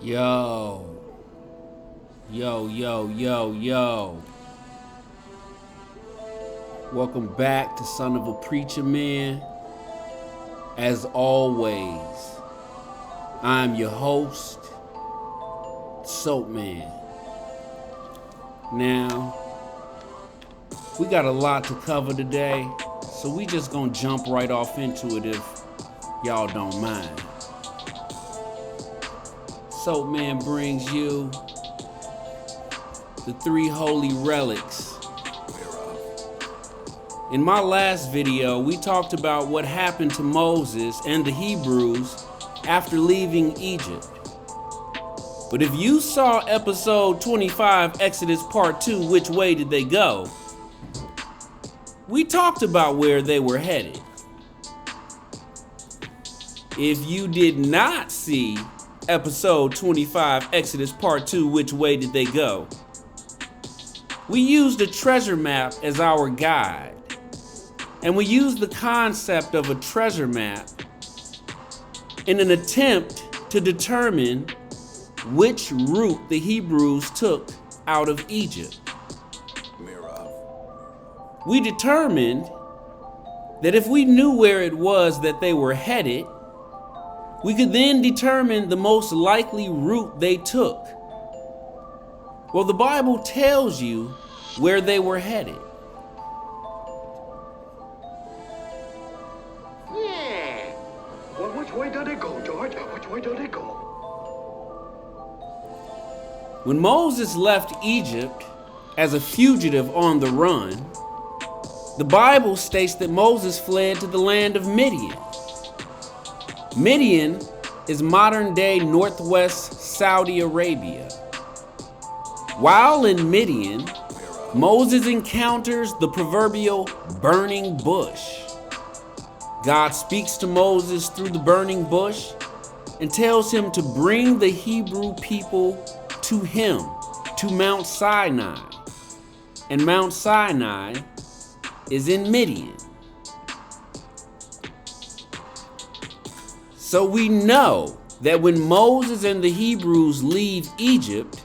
Yo. Yo. Welcome back to Son of a Preacher Man. As always, I'm your host, Soapman. Now, we got a lot to cover today, so we just gonna jump right off into it if y'all don't mind. Soapman brings you the 3 holy relics. In my last video, we talked about what happened to Moses and the Hebrews after leaving Egypt. But if you saw episode 25, Exodus part 2, Which Way Did They Go? We talked about where they were headed. If you did not see episode 25, Exodus part 2, Which Way Did They Go? We used a treasure map as our guide. And we used the concept of a treasure map in an attempt to determine which route the Hebrews took out of Egypt. We determined that if we knew where it was that they were headed, we could then determine the most likely route they took. Well, the Bible tells you where they were headed. Well, which way did it go, George? Which way did it go? When Moses left Egypt as a fugitive on the run, the Bible states that Moses fled to the land of Midian. Midian is modern-day northwest Saudi Arabia. While in Midian, Moses encounters the proverbial burning bush. God speaks to Moses through the burning bush and tells him to bring the Hebrew people to him, to Mount Sinai. And Mount Sinai is in Midian. So we know that when Moses and the Hebrews leave Egypt,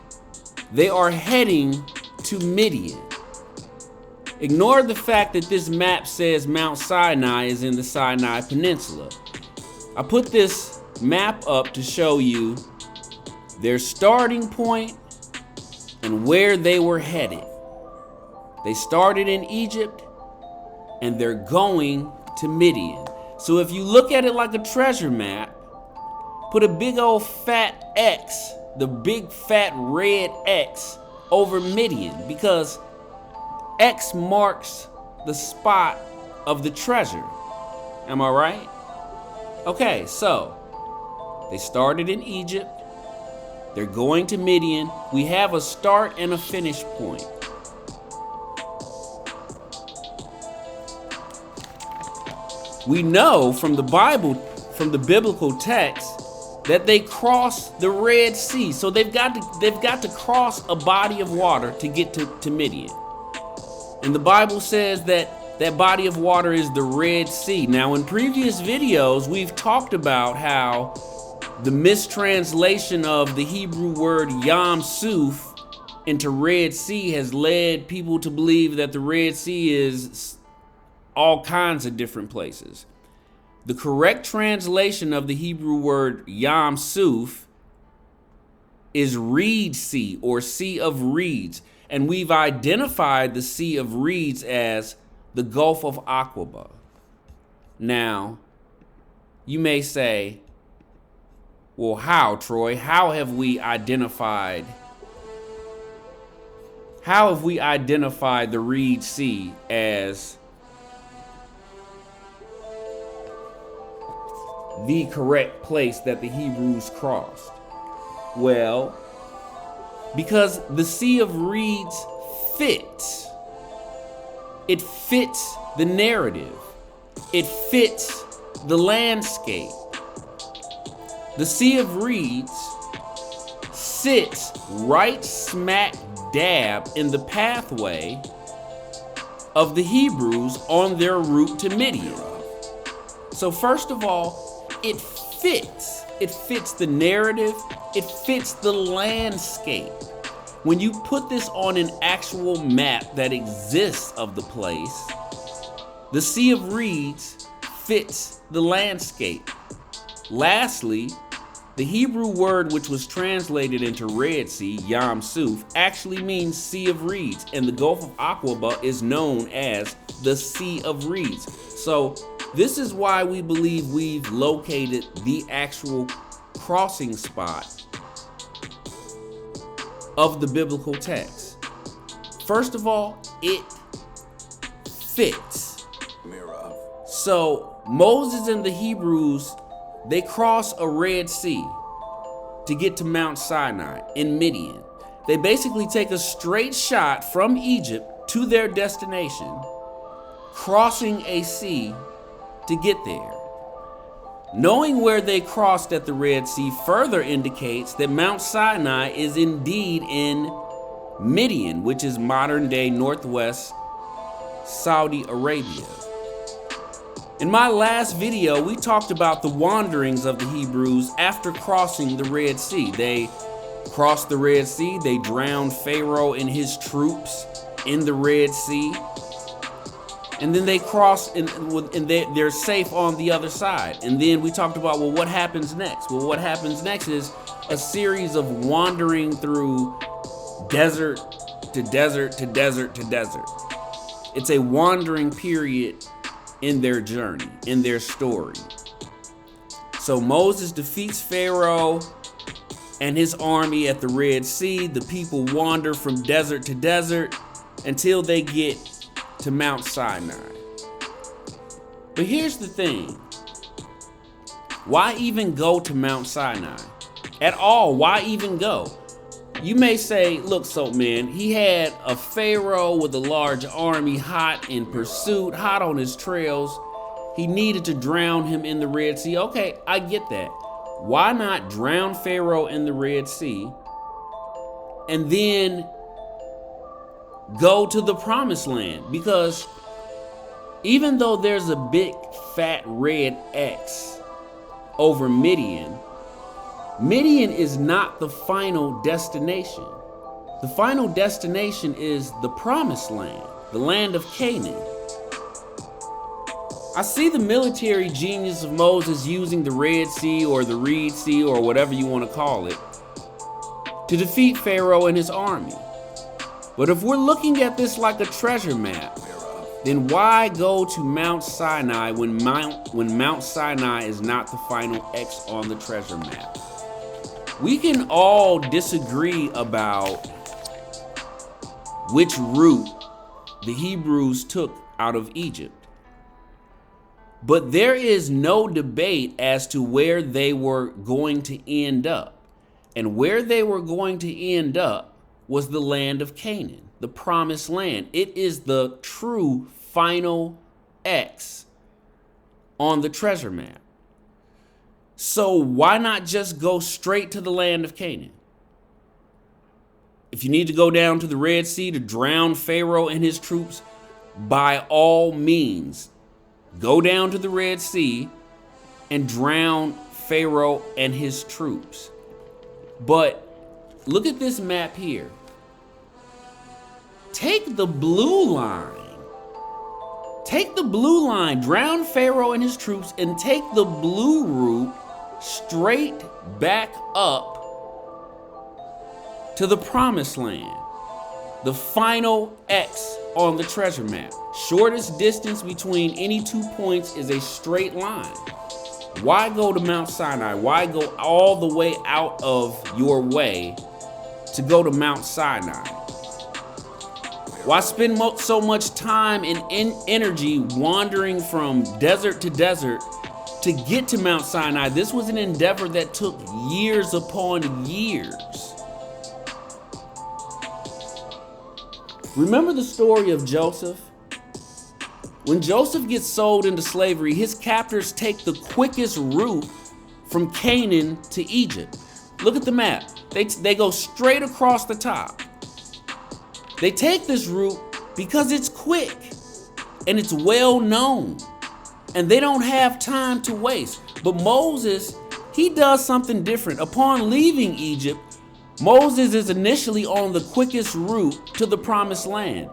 they are heading to Midian. Ignore the fact that this map says Mount Sinai is in the Sinai Peninsula. I put this map up to show you their starting point and where they were headed. They started in Egypt and they're going to Midian. So if you look at it like a treasure map, put a big old fat X, the big fat red X over Midian, because X marks the spot of the treasure. Am I right? Okay, so they started in Egypt. They're going to Midian. We have a start and a finish point. We know from the Bible, from the biblical text, that they crossed the Red Sea. So they've got to cross a body of water to get to Midian. And the Bible says that that body of water is the Red Sea. Now, in previous videos, we've talked about how the mistranslation of the Hebrew word Yam Suf into Red Sea has led people to believe that the Red Sea is all kinds of different places. The correct translation of the Hebrew word Yam Suf is Reed Sea, or Sea of Reeds. And we've identified the Sea of Reeds as the Gulf of Aqaba. Now, you may say, well, how, Troy? How have we identified the Reed Sea as the correct place that the Hebrews crossed? Well, because the Sea of Reeds fits. It fits the narrative. It fits the landscape. The Sea of Reeds sits right smack dab in the pathway of the Hebrews on their route to Midian. So first of all, it fits. it fits the narrative, it fits the landscape. When you put this on an actual map that exists of the place, the Sea of Reeds fits the landscape. Lastly, the Hebrew word which was translated into Red Sea, Yam Suf, actually means Sea of Reeds, and the Gulf of Aqaba is known as the Sea of Reeds. So this is why we believe we've located the actual crossing spot of the biblical text. First of all, it fits. So Moses and the Hebrews, they cross a Red Sea to get to Mount Sinai in Midian. They basically take a straight shot from Egypt to their destination, crossing a sea to get there. Knowing where they crossed at the Red Sea further indicates that Mount Sinai is indeed in Midian, which is modern-day northwest Saudi Arabia. In my last video, we talked about the wanderings of the Hebrews after crossing the Red Sea. They crossed the Red Sea, they drowned Pharaoh and his troops in the Red Sea, and then they cross and they're safe on the other side. And then we talked about, well, what happens next? Well, what happens next is a series of wandering through desert to desert to desert to desert. It's a wandering period in their journey, in their story. So Moses defeats Pharaoh and his army at the Red Sea. The people wander from desert to desert until they get to Mount Sinai. But here's the thing. Why even go to Mount Sinai? At all, why even go? You may say, look, Soapman, he had a Pharaoh with a large army hot in pursuit, hot on his trails. He needed to drown him in the Red Sea. Okay, I get that. Why not drown Pharaoh in the Red Sea and then go to the Promised Land? Because even though there's a big fat red X over Midian, Midian is not the final destination. The final destination is the Promised Land, the land of Canaan. I see the military genius of Moses using the Red Sea or the Reed Sea or whatever you want to call it to defeat Pharaoh and his army. But if we're looking at this like a treasure map, then why go to Mount Sinai when Mount Sinai is not the final X on the treasure map? We can all disagree about which route the Hebrews took out of Egypt. But there is no debate as to where they were going to end up. And where they were going to end up was the land of Canaan, the Promised Land. It is the true final X on the treasure map. So why not just go straight to the land of Canaan? If you need to go down to the Red Sea to drown Pharaoh and his troops, by all means, go down to the Red Sea and drown Pharaoh and his troops. But look at this map here. Take the blue line. Take the blue line, drown Pharaoh and his troops, and take the blue route straight back up to the Promised Land, the final X on the treasure map. Shortest distance between any 2 points is a straight line. Why go to Mount Sinai? Why go all the way out of your way to go to Mount Sinai? Why spend so much time and energy wandering from desert to desert to get to Mount Sinai? This was an endeavor that took years upon years. Remember the story of Joseph? When Joseph gets sold into slavery, his captors take the quickest route from Canaan to Egypt. Look at the map. They go straight across the top. They take this route because it's quick and it's well known, and they don't have time to waste. But Moses he does something different. Upon leaving Egypt, Moses is initially on the quickest route to the promised land.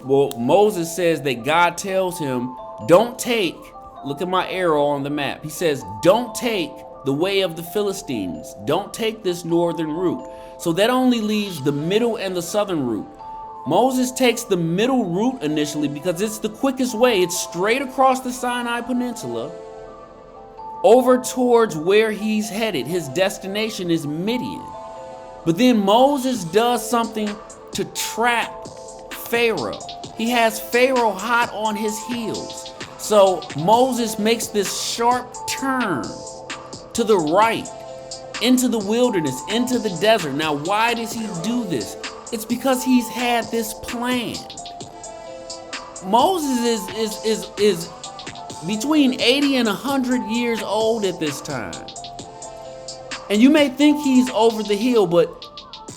Moses says that God tells him, don't take, look at my arrow on the map. He says, don't take the way of the Philistines. Don't take this northern route. So that only leaves the middle and the southern route. Moses takes the middle route initially because it's the quickest way. It's straight across the Sinai Peninsula over towards where he's headed. His destination is Midian. But then Moses does something to trap Pharaoh. He has Pharaoh hot on his heels. So Moses makes this sharp turn to the right, into the wilderness, into the desert. Now, why does he do this? It's because he's had this plan. Moses is between 80 and 100 years old at this time. And you may think he's over the hill, but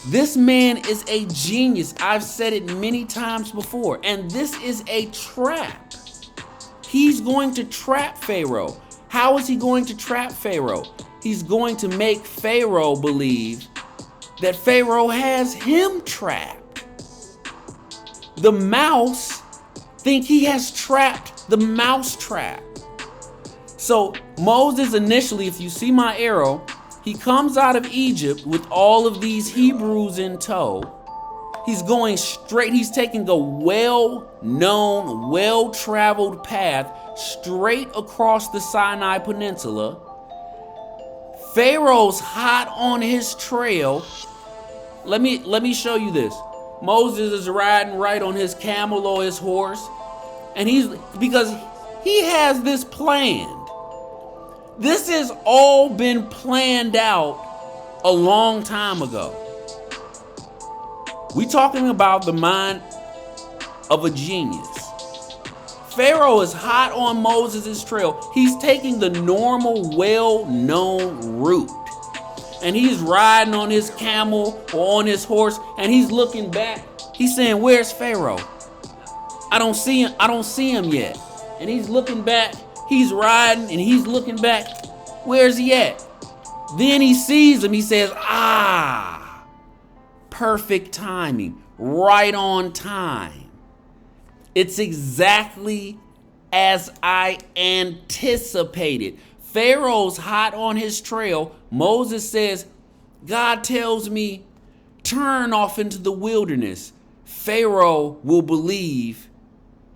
this man is a genius. I've said it many times before, and this is a trap. He's going to trap Pharaoh. How is he going to trap Pharaoh? He's going to make Pharaoh believe that Pharaoh has him trapped. The mouse think he has trapped the mouse trap. So Moses initially, if you see my arrow, he comes out of Egypt with all of these Hebrews in tow. He's going straight. He's taking a well-known, well-traveled path straight across the Sinai Peninsula. Pharaoh's hot on his trail. Let me show you this. Moses is riding right on his camel or his horse, and because he has this planned. This has all been planned out a long time ago. We're talking about the mind of a genius. Pharaoh is hot on Moses' trail. He's taking the normal, well-known route. And he's riding on his camel or on his horse, and he's looking back. He's saying, "Where's Pharaoh? I don't see him. I don't see him yet." And he's looking back. He's riding and he's looking back. Where's he at? Then he sees him. He says, perfect timing, right on time. It's exactly as I anticipated. Pharaoh's hot on his trail. Moses says, God tells me, turn off into the wilderness. Pharaoh will believe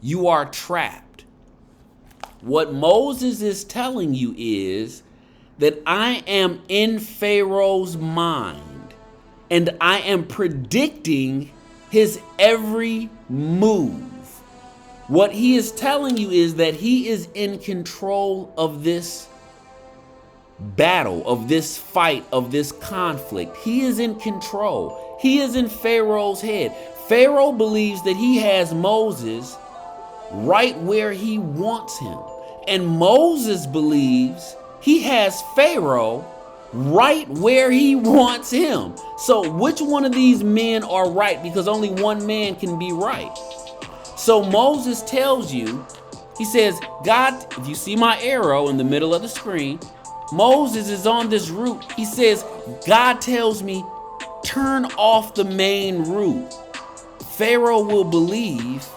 you are trapped. What Moses is telling you is that I am in Pharaoh's mind and I am predicting his every move. What he is telling you is that he is in control of this battle, of this fight, of this conflict. He is in control. He is in Pharaoh's head. Pharaoh believes that he has Moses right where he wants him. And Moses believes he has Pharaoh right where he wants him. So which one of these men are right? Because only one man can be right. So Moses tells you, he says, God, if you see my arrow in the middle of the screen, Moses is on this route. He says, God tells me, turn off the main route. Pharaoh will believe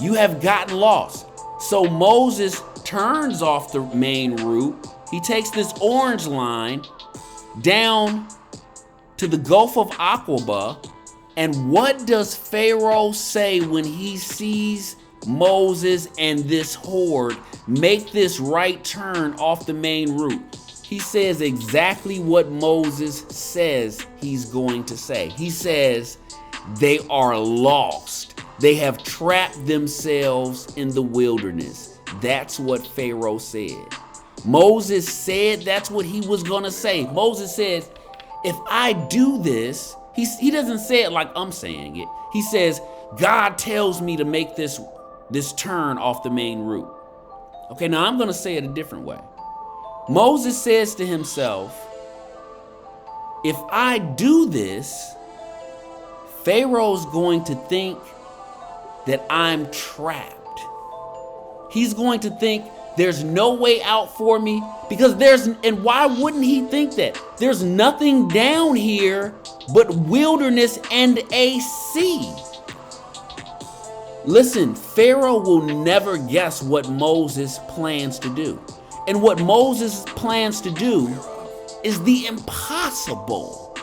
you have gotten lost. So Moses turns off the main route. He takes this orange line down to the Gulf of Aqaba. And what does Pharaoh say when he sees Moses and this horde make this right turn off the main route? He says exactly what Moses says he's going to say. He says, they are lost. They have trapped themselves in the wilderness. That's what Pharaoh said. Moses said that's what he was going to say. Moses said, if I do this, he doesn't say it like I'm saying it. He says, God tells me to make this turn off the main route. Okay, now I'm going to say it a different way. Moses says to himself, if I do this, Pharaoh's going to think that I'm trapped. He's going to think There's no way out for me because and why wouldn't he think that? There's nothing down here but wilderness and a sea. Listen, Pharaoh will never guess what Moses plans to do. And what Moses plans to do is the impossible.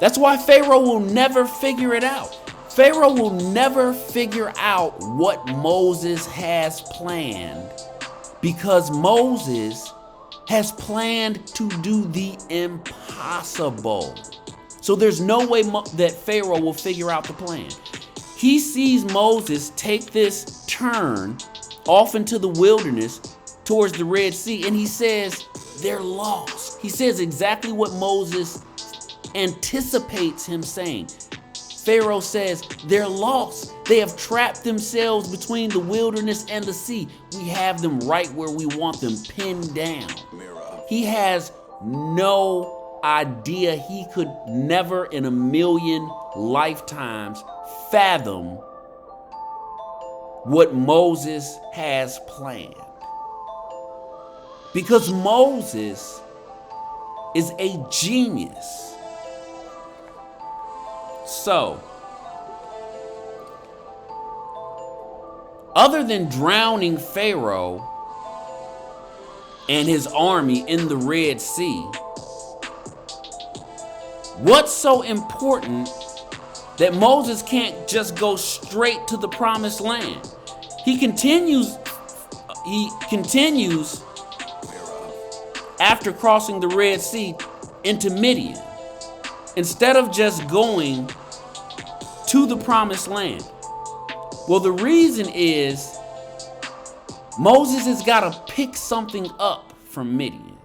That's why Pharaoh will never figure it out. Pharaoh will never figure out what Moses has planned because Moses has planned to do the impossible. So there's no way that Pharaoh will figure out the plan. He sees Moses take this turn off into the wilderness towards the Red Sea, and he says, they're lost. He says exactly what Moses anticipates him saying. Pharaoh says, they're lost. They have trapped themselves between the wilderness and the sea. We have them right where we want them, pinned down. He has no idea. He could never in a million lifetimes fathom what Moses has planned. Because Moses is a genius. So, other than drowning Pharaoh and his army in the Red Sea, what's so important that Moses can't just go straight to the promised land? He continues after crossing the Red Sea into Midian, instead of just going to the promised land. Well, the reason is Moses has got to pick something up from Midian.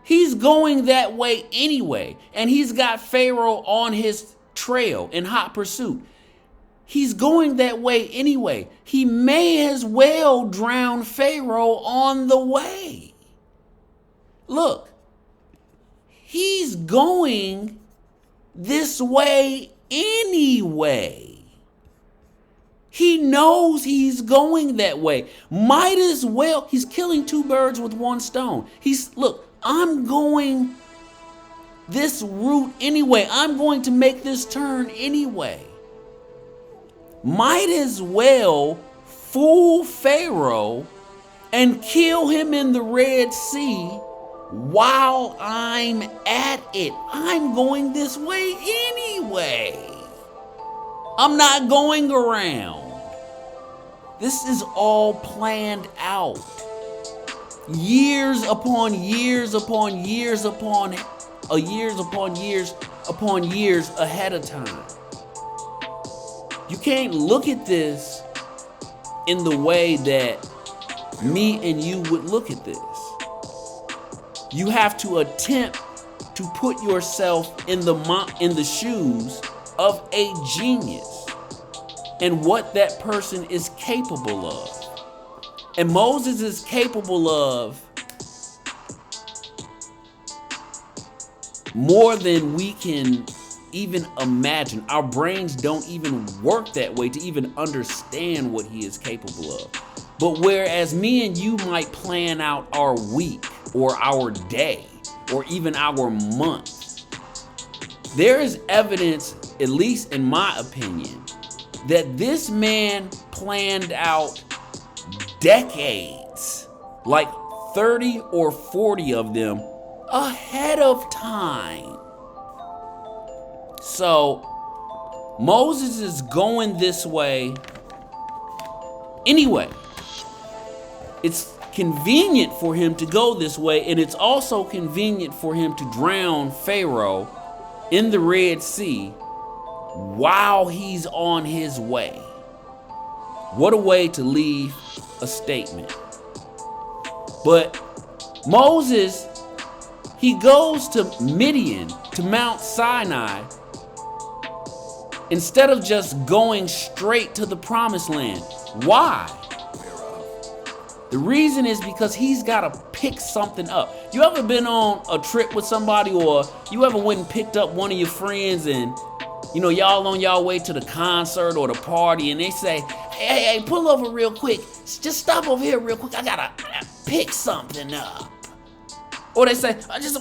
He's going that way anyway, and he's got Pharaoh on his trail in hot pursuit. He's going that way anyway. He may as well drown Pharaoh on the way. Look, he's going this way anyway. He knows he's going that way. Might as well. He's killing two birds with one stone. Look, I'm going this route anyway. I'm going to make this turn anyway. Might as well fool Pharaoh and kill him in the Red Sea while I'm at it. I'm going this way anyway. I'm not going around. This is all planned out. Years upon years upon years upon years ahead of time. You can't look at this in the way that me and you would look at this. You have to attempt to put yourself in the shoes of a genius and what that person is capable of. And Moses is capable of more than we can even imagine. Our brains don't even work that way to even understand what he is capable of. But whereas me and you might plan out our week or our day or even our month, there is evidence, at least in my opinion, that this man planned out decades, like 30 or 40 of them, ahead of time. So Moses is going this way anyway. It's convenient for him to go this way, and it's also convenient for him to drown Pharaoh in the Red Sea while he's on his way. What a way to leave a statement. But Moses, he goes to Midian, to Mount Sinai, instead of just going straight to the promised land. Why? The reason is because he's got to pick something up. You ever been on a trip with somebody, or you ever went and picked up one of your friends and, you know, y'all on y'all way to the concert or the party, and they say, hey, pull over real quick. Just stop over here real quick. I gotta pick something up. Or they say, just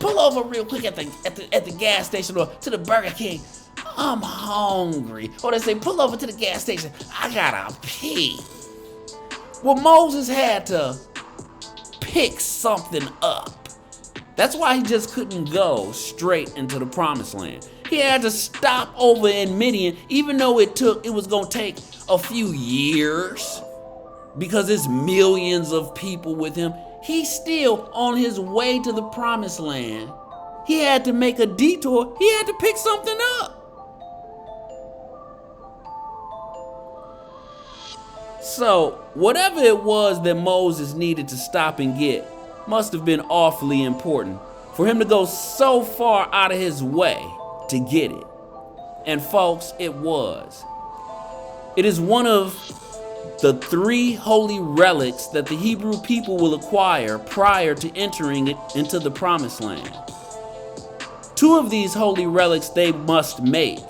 pull over real quick at the gas station or to the Burger King. I'm hungry. Or they say, pull over to the gas station. I gotta pee. Well, Moses had to pick something up. That's why he just couldn't go straight into the promised land. He had to stop over in Midian, even though it was gonna take a few years because it's millions of people with him. He's still on his way to the promised land. He had to make a detour. He had to pick something up. So, whatever it was that Moses needed to stop and get must have been awfully important for him to go so far out of his way to get it. And folks, it was. It is one of the 3 holy relics that the Hebrew people will acquire prior to entering it into the promised land. 2 of these holy relics they must make,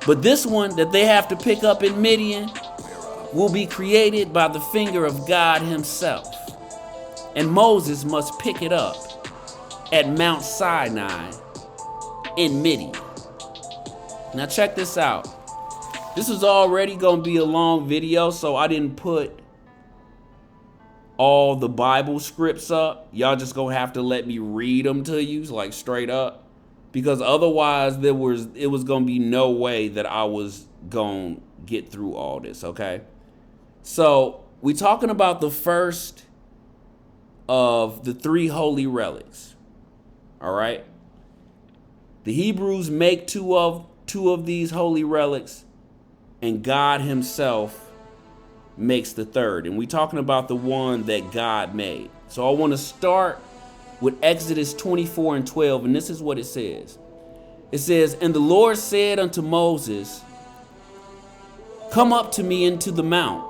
but this one that they have to pick up in Midian will be created by the finger of God himself. And Moses must pick it up at Mount Sinai in Midian. Now check this out. This was already gonna be a long video, so I didn't put all the Bible scripts up. Y'all just gonna have to let me read them to you, like straight up, because otherwise it was gonna be no way that I was gonna get through all this, okay? So we talking about the first of the 3 holy relics, all right? The Hebrews make two of these holy relics, and God himself makes the third. And we talking about the one that God made. So I want to start with Exodus 24:12, and this is what it says. It says, "And the Lord said unto Moses, Come up to me into the mount,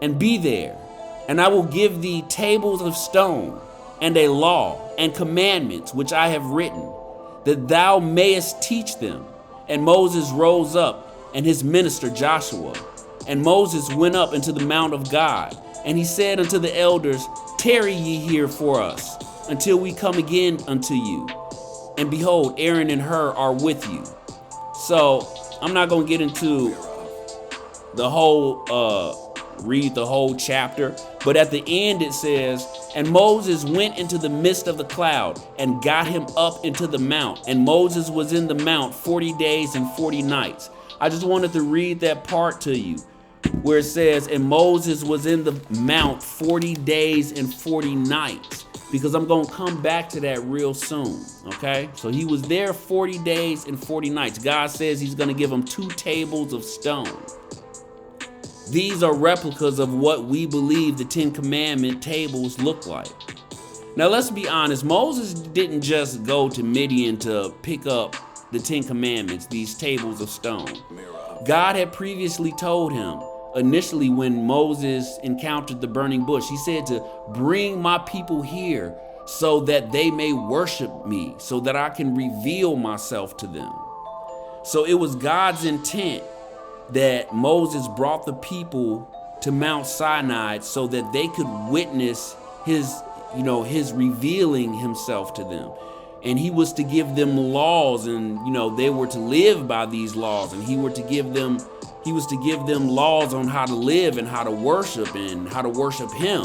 and be there, and I will give thee tables of stone, and a law, and commandments which I have written, that thou mayest teach them. And Moses rose up, and his minister Joshua. And Moses went up into the mount of God, and he said unto the elders, Tarry ye here for us, until we come again unto you. And behold, Aaron and Hur are with you." So I'm not gonna get into the whole read the whole chapter, but at the end it says, "And Moses went into the midst of the cloud and got him up into the mount, and Moses was in the mount 40 days and 40 nights." I just wanted to read that part to you where it says, "And Moses was in the mount 40 days and 40 nights," because I'm going to come back to that real soon, okay? So he was there 40 days and 40 nights. God says he's going to give him 2 tables of stone. These are replicas of what we believe the 10 Commandment tables look like. Now let's be honest, Moses didn't just go to Midian to pick up the 10 Commandments, these tables of stone. God had previously told him, initially when Moses encountered the burning bush, he said to bring my people here so that they may worship me, so that I can reveal myself to them. So it was God's intent that Moses brought the people to Mount Sinai so that they could witness his revealing himself to them. And he was to give them laws, and they were to live by these laws, and he was to give them laws on how to live and how to worship him.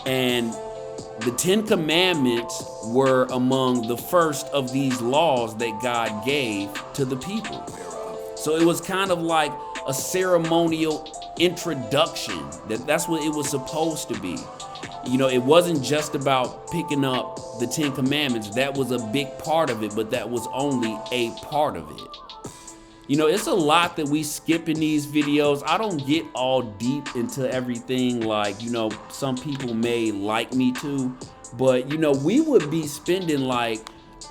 And the 10 Commandments were among the first of these laws that God gave to the people. So it was kind of like a ceremonial introduction. That's what it was supposed to be. It wasn't just about picking up the 10 Commandments. That was a big part of it, but that was only a part of it. It's a lot that we skip in these videos. I don't get all deep into everything like, some people may like me to, but we would be spending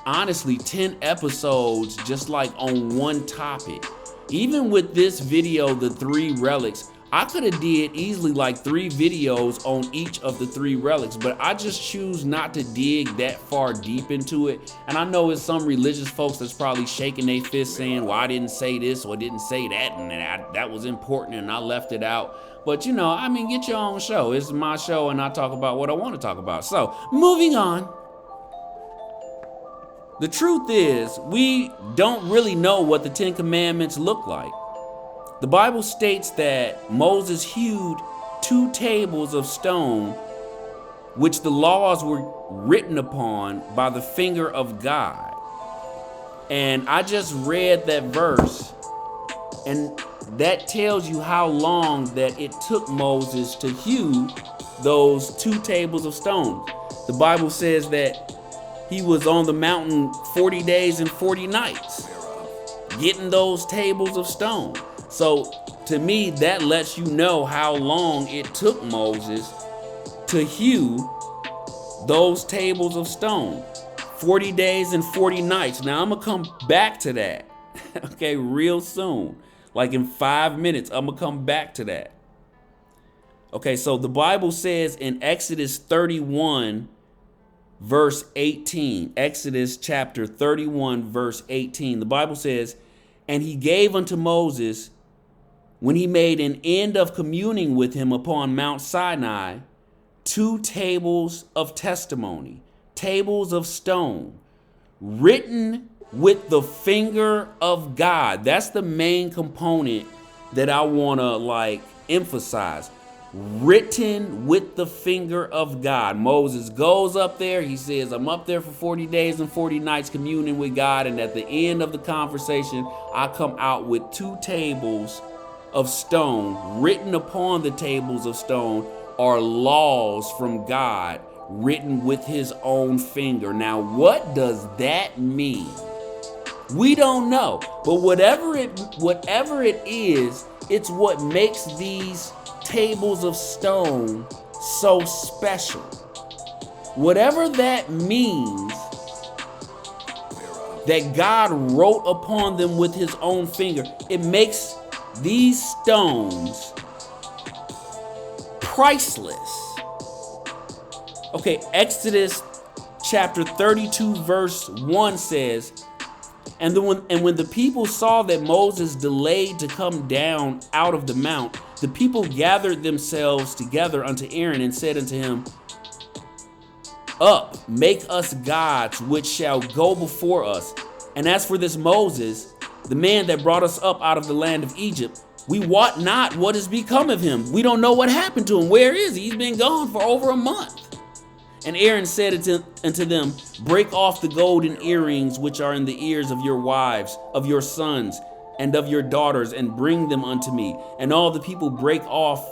honestly 10 episodes just on one topic. Even with this video, the 3 relics, I could have did easily like 3 videos on each of the 3 relics, but I just choose not to dig that far deep into it. And I know it's some religious folks that's probably shaking their fist saying, well, I didn't say this or didn't say that, and that was important and I left it out. But you know, I mean, get your own show. It's my show and I talk about what I want to talk about. So moving on. The truth is, we don't really know what the 10 Commandments look like. The Bible states that Moses hewed 2 tables of stone, which the laws were written upon by the finger of God. And I just read that verse, and that tells you how long that it took Moses to hew those 2 tables of stone. The Bible says that he was on the mountain 40 days and 40 nights getting those tables of stone. So to me, that lets you know how long it took Moses to hew those tables of stone. 40 days and 40 nights. Now I'm gonna come back to that, okay, real soon. Like in 5 minutes, I'm gonna come back to that. Okay, so the Bible says in Exodus 31, verse 18, Exodus chapter 31, verse 18, the Bible says, and he gave unto Moses, when he made an end of communing with him upon Mount Sinai, 2 tables of testimony, tables of stone, written with the finger of God. That's the main component that I want to like emphasize. Written with the finger of God. Moses goes up there. He says, I'm up there for 40 days and 40 nights communing with God. And at the end of the conversation, I come out with 2 tables of stone. Written upon the tables of stone are laws from God, written with his own finger. Now, what does that mean? We don't know. But whatever it is, it's what makes these tables of stone so special. Whatever that means, that God wrote upon them with his own finger, it makes these stones priceless. Okay, Exodus chapter 32 verse 1 says, and when the people saw that Moses delayed to come down out of the mount, the people gathered themselves together unto Aaron and said unto him, up, make us gods which shall go before us. And as for this Moses, the man that brought us up out of the land of Egypt, we wot not what has become of him. We don't know what happened to him. Where is he? He's been gone for over a month. And Aaron said unto them, break off the golden earrings which are in the ears of your wives, of your sons, and of your daughters, and bring them unto me. And all the people brake off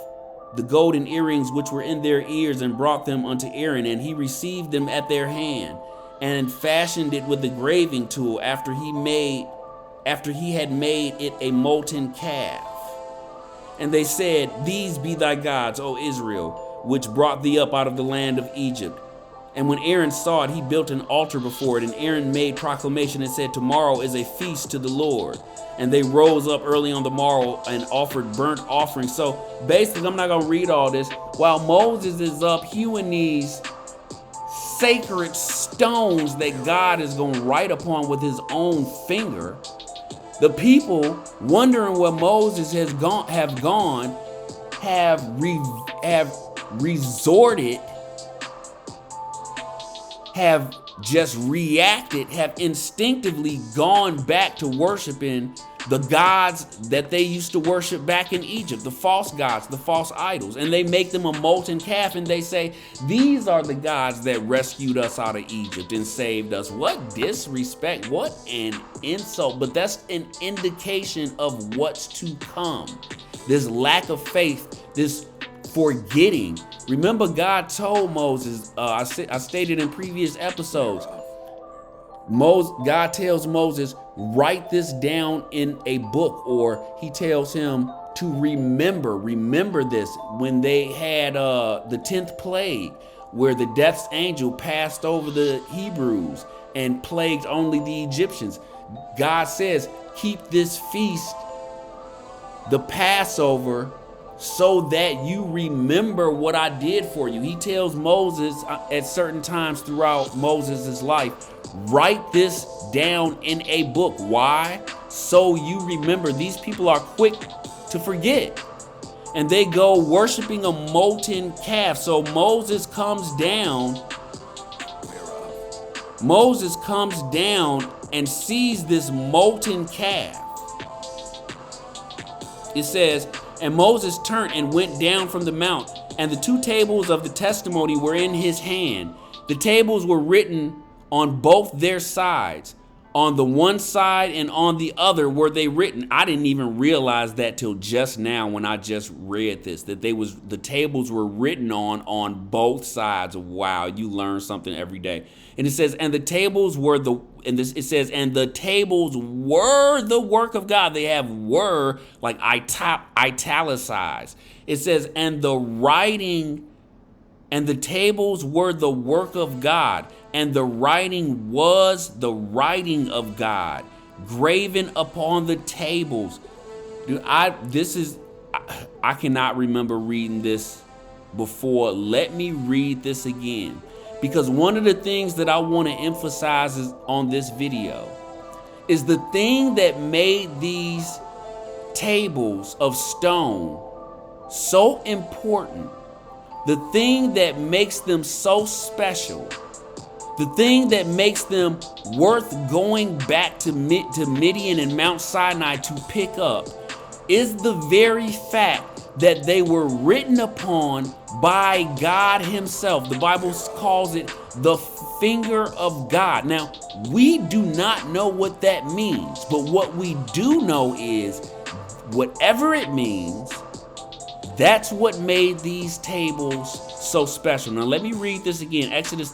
the golden earrings which were in their ears, and brought them unto Aaron. And he received them at their hand, and fashioned it with the graving tool, after he had made it a molten calf. And they said, these be thy gods, O Israel, which brought thee up out of the land of Egypt. And when Aaron saw it, he built an altar before it. And Aaron made proclamation and said, tomorrow is a feast to the Lord. And they rose up early on the morrow and offered burnt offerings. So basically, I'm not going to read all this. While Moses is up hewing these sacred stones that God is going to write upon with his own finger, the people, wondering where Moses have resorted, have just reacted, have instinctively gone back to worshiping the gods that they used to worship back in Egypt, the false gods, the false idols. And they make them a molten calf and they say, these are the gods that rescued us out of Egypt and saved us. What disrespect, what an insult. But that's an indication of what's to come. This lack of faith, this forgetting. Remember, God told Moses, I stated in previous episodes, God tells Moses, write this down in a book, or he tells him to remember this. When they had the 10th plague, where the death's angel passed over the Hebrews and plagued only the Egyptians, God says, keep this feast, the Passover, so that you remember what I did for you. He tells Moses at certain times throughout Moses' life, write this down in a book. Why? So you remember. These people are quick to forget. And they go worshiping a molten calf. So Moses comes down. Moses comes down and sees this molten calf. It says, and Moses turned and went down from the mount, and the 2 tables of the testimony were in his hand. The tables were written on both their sides. On the one side and on the other were they written. I didn't even realize that till just now when I just read this, that the tables were written on both sides. Wow, you learn something every day. And it says, and the tables were it says, and the tables were the work of God. They have were like italicized. It says, and the writing, and the tables were the work of God, and the writing was the writing of God, graven upon the tables. Dude, I cannot remember reading this before. Let me read this again, because one of the things that I want to emphasize on this video is the thing that made these tables of stone so important. The thing that makes them so special, the thing that makes them worth going back to Midian and Mount Sinai to pick up, is the very fact that they were written upon by God himself. The Bible calls it the finger of God. Now, we do not know what that means, but what we do know is whatever it means, that's what made these tables so special. Now let me read this again. Exodus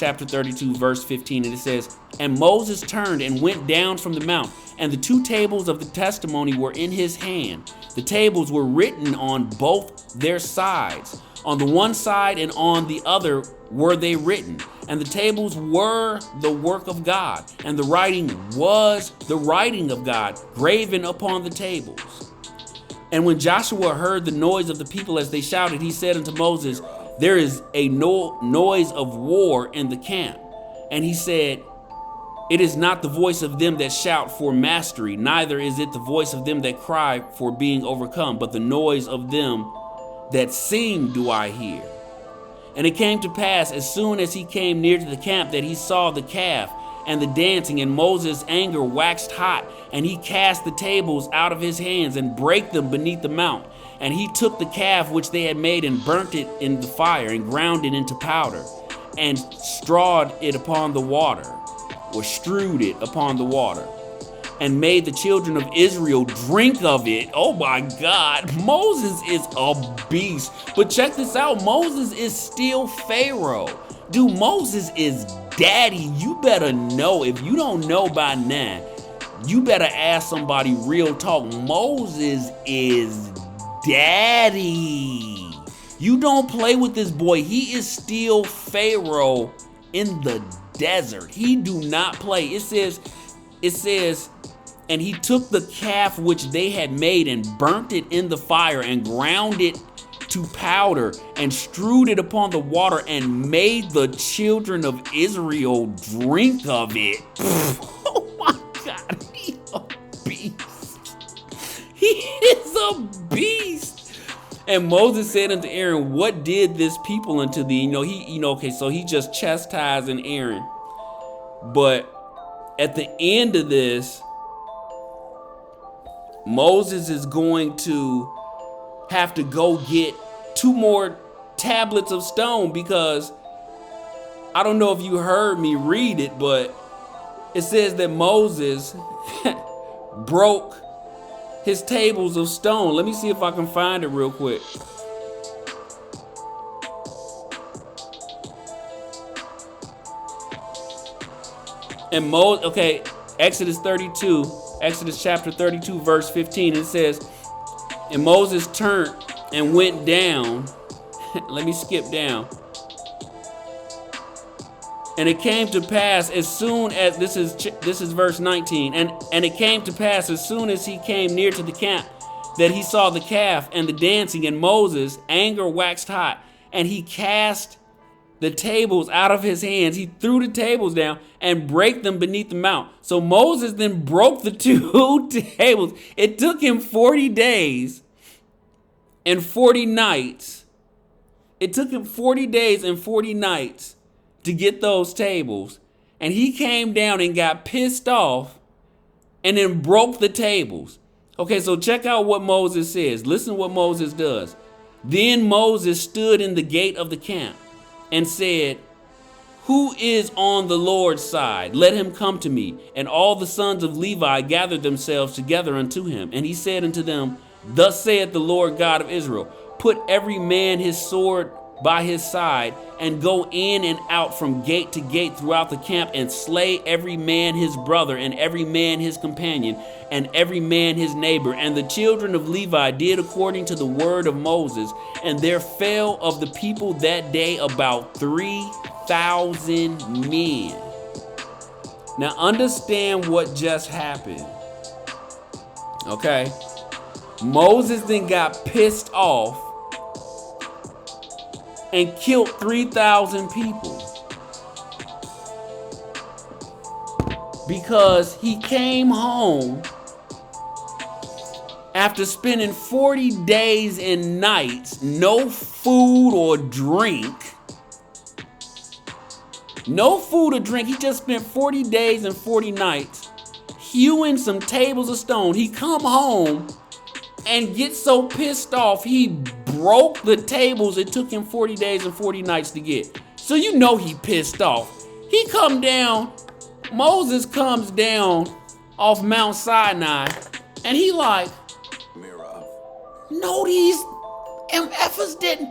chapter 32, verse 15. And it says, and Moses turned and went down from the mount, and the 2 tables of the testimony were in his hand. The tables were written on both their sides. On the one side and on the other were they written. And the tables were the work of God, and the writing was the writing of God, graven upon the tables. And when Joshua heard the noise of the people as they shouted, he said unto Moses, there is a noise of war in the camp. And he said, it is not the voice of them that shout for mastery, neither is it the voice of them that cry for being overcome, but the noise of them that sing do I hear. And it came to pass, as soon as he came near to the camp, that he saw the calf and the dancing, and Moses' anger waxed hot, and he cast the tables out of his hands and brake them beneath the mount. And he took the calf which they had made and burnt it in the fire and ground it into powder and strewed it upon the water, and made the children of Israel drink of it. Oh my God, Moses is a beast. But check this out, Moses is still Pharaoh. Dude, Moses is daddy. You better know. If you don't know by now, you better ask somebody real talk. Moses is daddy. You don't play with this boy. He is still Pharaoh in the desert. He do not play. It says, and he took the calf which they had made and burnt it in the fire and ground it to powder and strewed it upon the water and made the children of Israel drink of it. Oh my God, he's a beast. He is a beast. And Moses said unto Aaron, what did this people unto thee? So he just chastising Aaron. But at the end of this, Moses is going to have to go get 2 more tablets of stone, because I don't know if you heard me read it, but it says that Moses broke his tables of stone. Let me see if I can find it real quick. And Exodus chapter 32, verse 15, it says, and Moses turned and went down. Let me skip down. And it came to pass as soon as, this is verse 19, and it came to pass as soon as he came near to the camp, that he saw the calf and the dancing, and Moses' anger waxed hot, and he cast the tables out of his hands. He threw the tables down and brake them beneath the mount. So Moses then broke the 2 tables. It took him 40 days and 40 nights. It took him 40 days and 40 nights to get those tables. And he came down and got pissed off and then broke the tables. Okay, so check out what Moses says. Listen to what Moses does. Then Moses stood in the gate of the camp and said, "Who is on the Lord's side? Let him come to me." And all the sons of Levi gathered themselves together unto him. And he said unto them, "Thus saith the Lord God of Israel, put every man his sword by his side, and go in and out from gate to gate throughout the camp, and slay every man his brother, and every man his companion, and every man his neighbor." And the children of Levi did according to the word of Moses, and there fell of the people that day about 3,000 men. Now understand what just happened. Okay? Moses then got pissed off and killed 3,000 people because he came home after spending 40 days and nights, no food or drink. No food or drink. He just spent 40 days and 40 nights hewing some tables of stone. He come home and gets so pissed off, he broke the tables it took him 40 days and 40 nights to get. So you know he pissed off. He come down, Moses comes down off Mount Sinai, and he like, "No, these MFers didn't.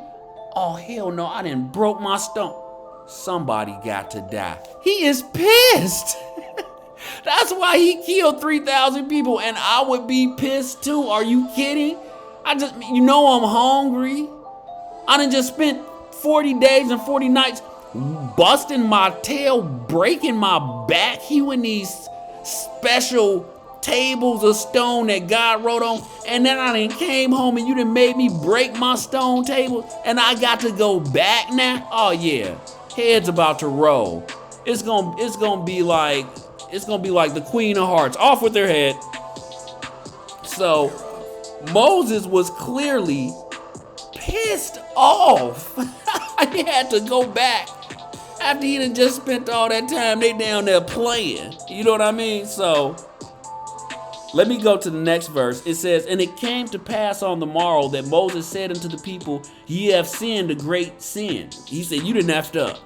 Oh, hell no, I didn't broke my stone. Somebody got to die." He is pissed. That's why he killed 3,000 people, and I would be pissed too. Are you kidding? I'm hungry. I done just spent 40 days and 40 nights busting my tail, breaking my back, hewing these special tables of stone that God wrote on, and then I done came home and you done made me break my stone table, and I got to go back now? Oh yeah, head's about to roll. It's gonna be like the Queen of Hearts, off with their head. So Moses was clearly pissed off. He had to go back after he done just spent all that time they down there playing. You know what I mean? So let me go to the next verse. It says, "And it came to pass on the morrow that Moses said unto the people, Ye have sinned a great sin." He said, you done effed up.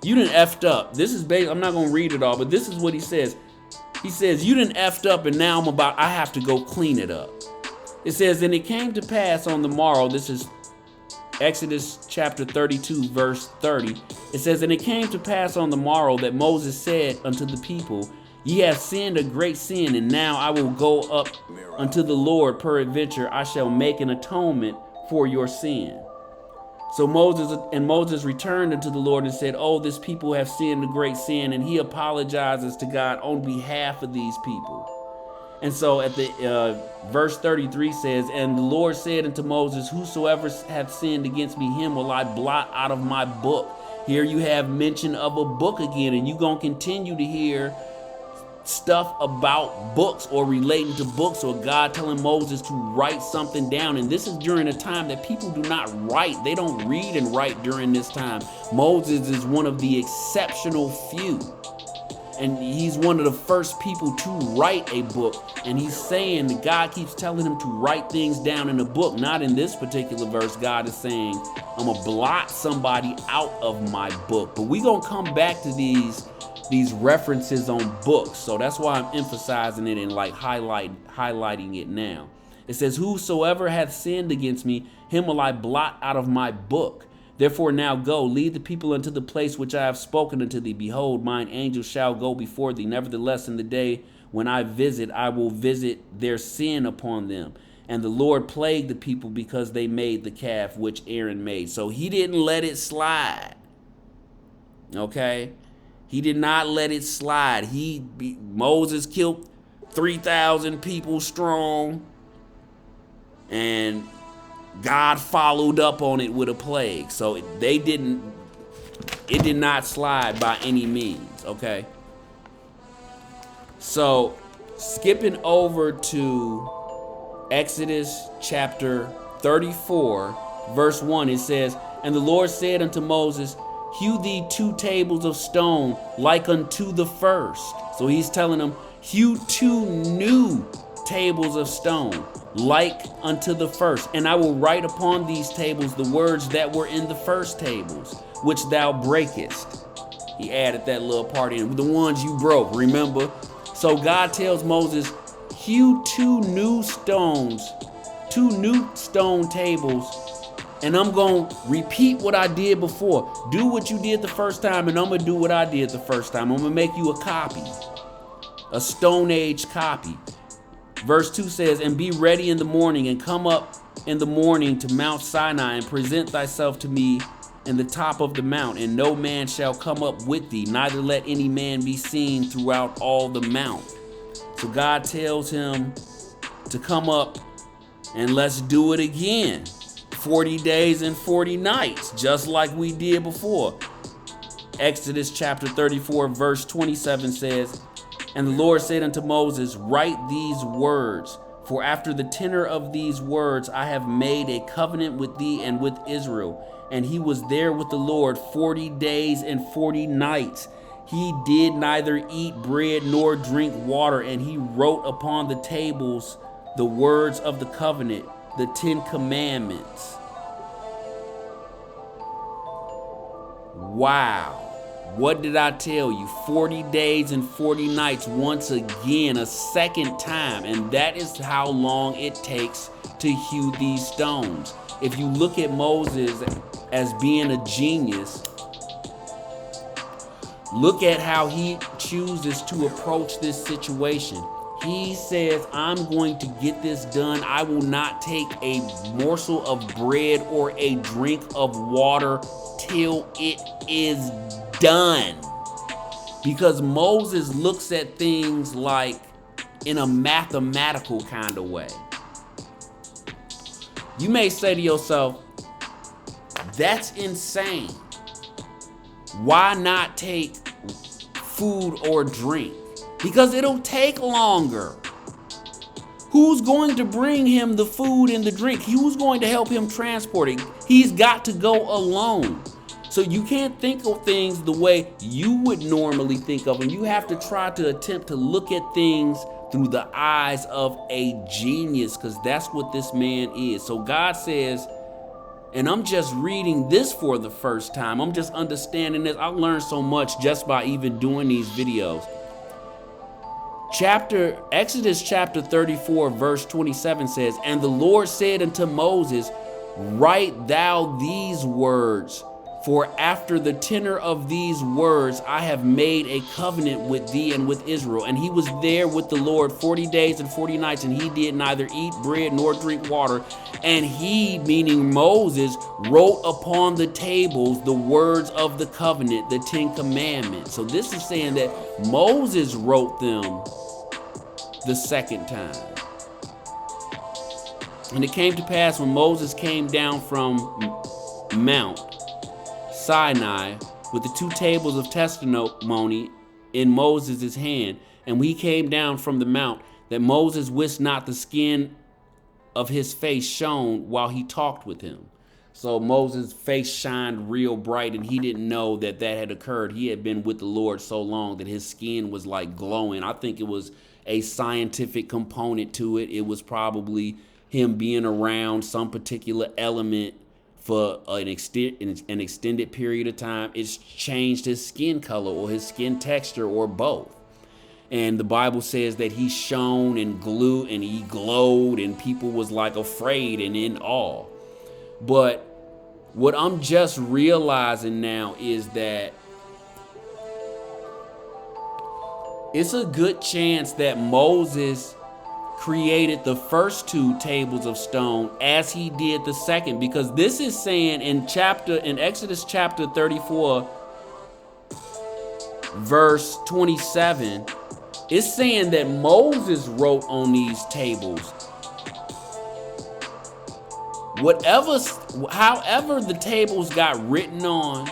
You done effed up. This is I'm not going to read it all, but this is what he says. He says, "You done effed up, and now I have to go clean it up." It says, "And it came to pass on the morrow," this is Exodus chapter 32, verse 30. It says, "And it came to pass on the morrow that Moses said unto the people, Ye have sinned a great sin, and now I will go up unto the Lord, peradventure I shall make an atonement for your sin." So Moses returned unto the Lord and said, "Oh, this people have sinned a great sin," and he apologizes to God on behalf of these people. And so at the verse 33 says, "And the Lord said unto Moses, Whosoever hath sinned against me, him will I blot out of my book." Here you have mention of a book again, and you're going to continue to hear stuff about books or relating to books, or God telling Moses to write something down. And this is during a time that people do not write. They don't read and write during this time. Moses is one of the exceptional few. And he's one of the first people to write a book. And he's saying that God keeps telling him to write things down in a book. Not in this particular verse. God is saying, I'm going to blot somebody out of my book. But we're going to come back to these references on books. So that's why I'm emphasizing it and like highlighting it now. It says, "Whosoever hath sinned against me, him will I blot out of my book. Therefore now go, lead the people unto the place which I have spoken unto thee. Behold, mine angel shall go before thee. Nevertheless, in the day when I will visit their sin upon them. And the Lord plagued the people because they made the calf which Aaron made." So he didn't let it slide. Okay? He did not let it slide. Moses killed 3,000 people strong. And God followed up on it with a plague. So it did not slide by any means, okay? So skipping over to Exodus chapter 34, verse 1, it says, "And the Lord said unto Moses, hew thee 2 tables of stone like unto the first." So he's telling them, hew 2 new tables of stone like unto the first. "And I will write upon these tables the words that were in the first tables, which thou breakest." He added that little part in, the ones you broke, remember? So God tells Moses, hew 2 new stones, 2 new stone tables, and I'm going to repeat what I did before. Do what you did the first time, and I'm going to do what I did the first time. I'm going to make you a copy, a Stone Age copy. Verse 2 says, "And be ready in the morning, and come up in the morning to Mount Sinai, and present thyself to me in the top of the mount, and no man shall come up with thee, neither let any man be seen throughout all the mount." So God tells him to come up, and let's do it again. 40 days and 40 nights, just like we did before. Exodus chapter 34, verse 27 says, "And the Lord said unto Moses, write these words, for after the tenor of these words I have made a covenant with thee and with Israel." And he was there with the Lord 40 days and 40 nights. He did neither eat bread nor drink water, and he wrote upon the tables the words of the covenant, the 10 commandments. Wow. What did I tell you? 40 days and 40 nights once again, a second time. And that is how long it takes to hew these stones. If you look at Moses as being a genius, look at how he chooses to approach this situation. He says, I'm going to get this done. I will not take a morsel of bread or a drink of water till it is done. Because Moses looks at things like in a mathematical kind of way. You may say to yourself, that's insane. Why not take food or drink? Because it'll take longer. Who's going to bring him the food and the drink? Who's going to help him transport it? He's got to go alone. So you can't think of things the way you would normally think of them. You have to try to attempt to look at things through the eyes of a genius, because that's what this man is. So God says, and I'm just reading this for the first time. I'm just understanding this. I learned so much just by even doing these videos. Exodus chapter 34, verse 27 says, "And the Lord said unto Moses, write thou these words, for after the tenor of these words I have made a covenant with thee and with Israel." And he was there with the Lord 40 days and 40 nights, and he did neither eat bread nor drink water. And he, meaning Moses, wrote upon the tables the words of the covenant, the 10 commandments. So this is saying that Moses wrote them the second time. "And it came to pass when Moses came down from Mount Sinai with the 2 tables of testimony in Moses' hand, and when he came down from the mount, that Moses wist not the skin of his face shone while he talked with him." So Moses' face shined real bright, and he didn't know that that had occurred. He had been with the Lord so long that his skin was like glowing. I think it was a scientific component to it. It was probably him being around some particular element for an extended period of time. It's changed his skin color or his skin texture or both. And the Bible says that he shone and he glowed, and people was like afraid and in awe. But what I'm just realizing now is that it's a good chance that Moses created the first 2 tables of stone as he did the second, because this is saying in Exodus chapter 34 verse 27, it's saying that Moses wrote on these tables however the tables got written on,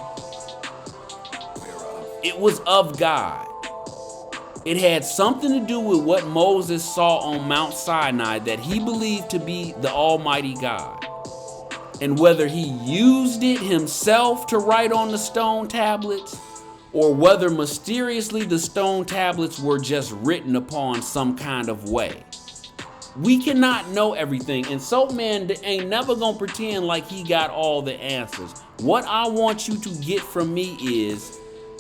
it was of God. It had something to do with what Moses saw on Mount Sinai that he believed to be the Almighty God. And whether he used it himself to write on the stone tablets, or whether mysteriously the stone tablets were just written upon some kind of way. We cannot know everything, and Soapman ain't never gonna pretend like he got all the answers. What I want you to get from me is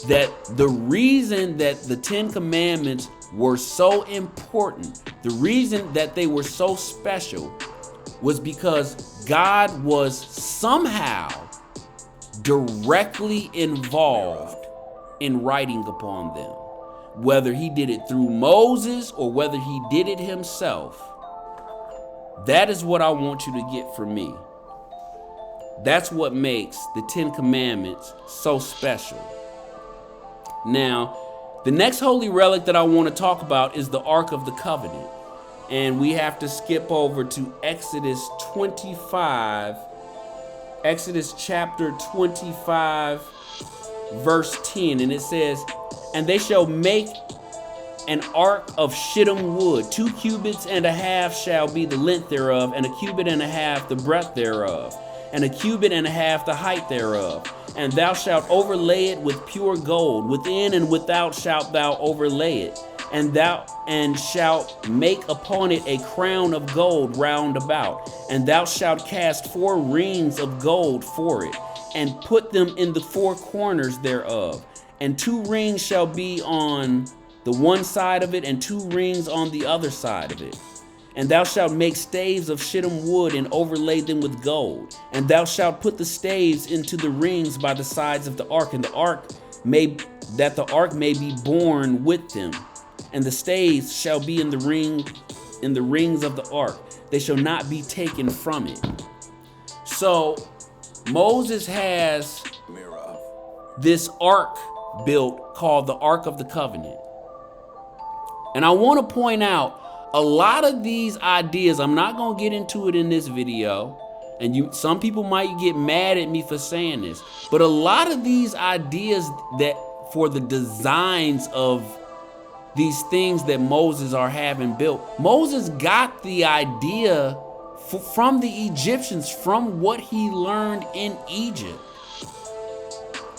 that the reason that the Ten Commandments were so important, the reason that they were so special, was because God was somehow directly involved in writing upon them. Whether he did it through Moses or whether he did it himself, that is what I want you to get from me. That's what makes the Ten Commandments so special. Now, the next holy relic that I want to talk about is the Ark of the Covenant. And we have to skip over to Exodus 25, Exodus chapter 25, verse 10. And it says, "And they shall make an ark of shittim wood. 2 cubits and a half shall be the length thereof, and 1 cubit and a half the breadth thereof, and 1 cubit and a half the height thereof. And thou shalt overlay it with pure gold. Within and without shalt thou overlay it. And shalt make upon it a crown of gold round about. And thou shalt cast 4 rings of gold for it, and put them in the 4 corners thereof. And 2 rings shall be on the one side of it, and 2 rings on the other side of it. And thou shalt make staves of shittim wood, and overlay them with gold. And thou shalt put the staves into the rings by the sides of the ark, and the ark may be borne with them. And the staves shall be in the rings of the ark. They shall not be taken from it." So Moses has this ark built called the Ark of the Covenant. And I want to point out a lot of these ideas, I'm not going to get into it in this video, and some people might get mad at me for saying this, but a lot of these ideas that for the designs of these things that Moses are having built, Moses got the idea from the Egyptians, from what he learned in Egypt.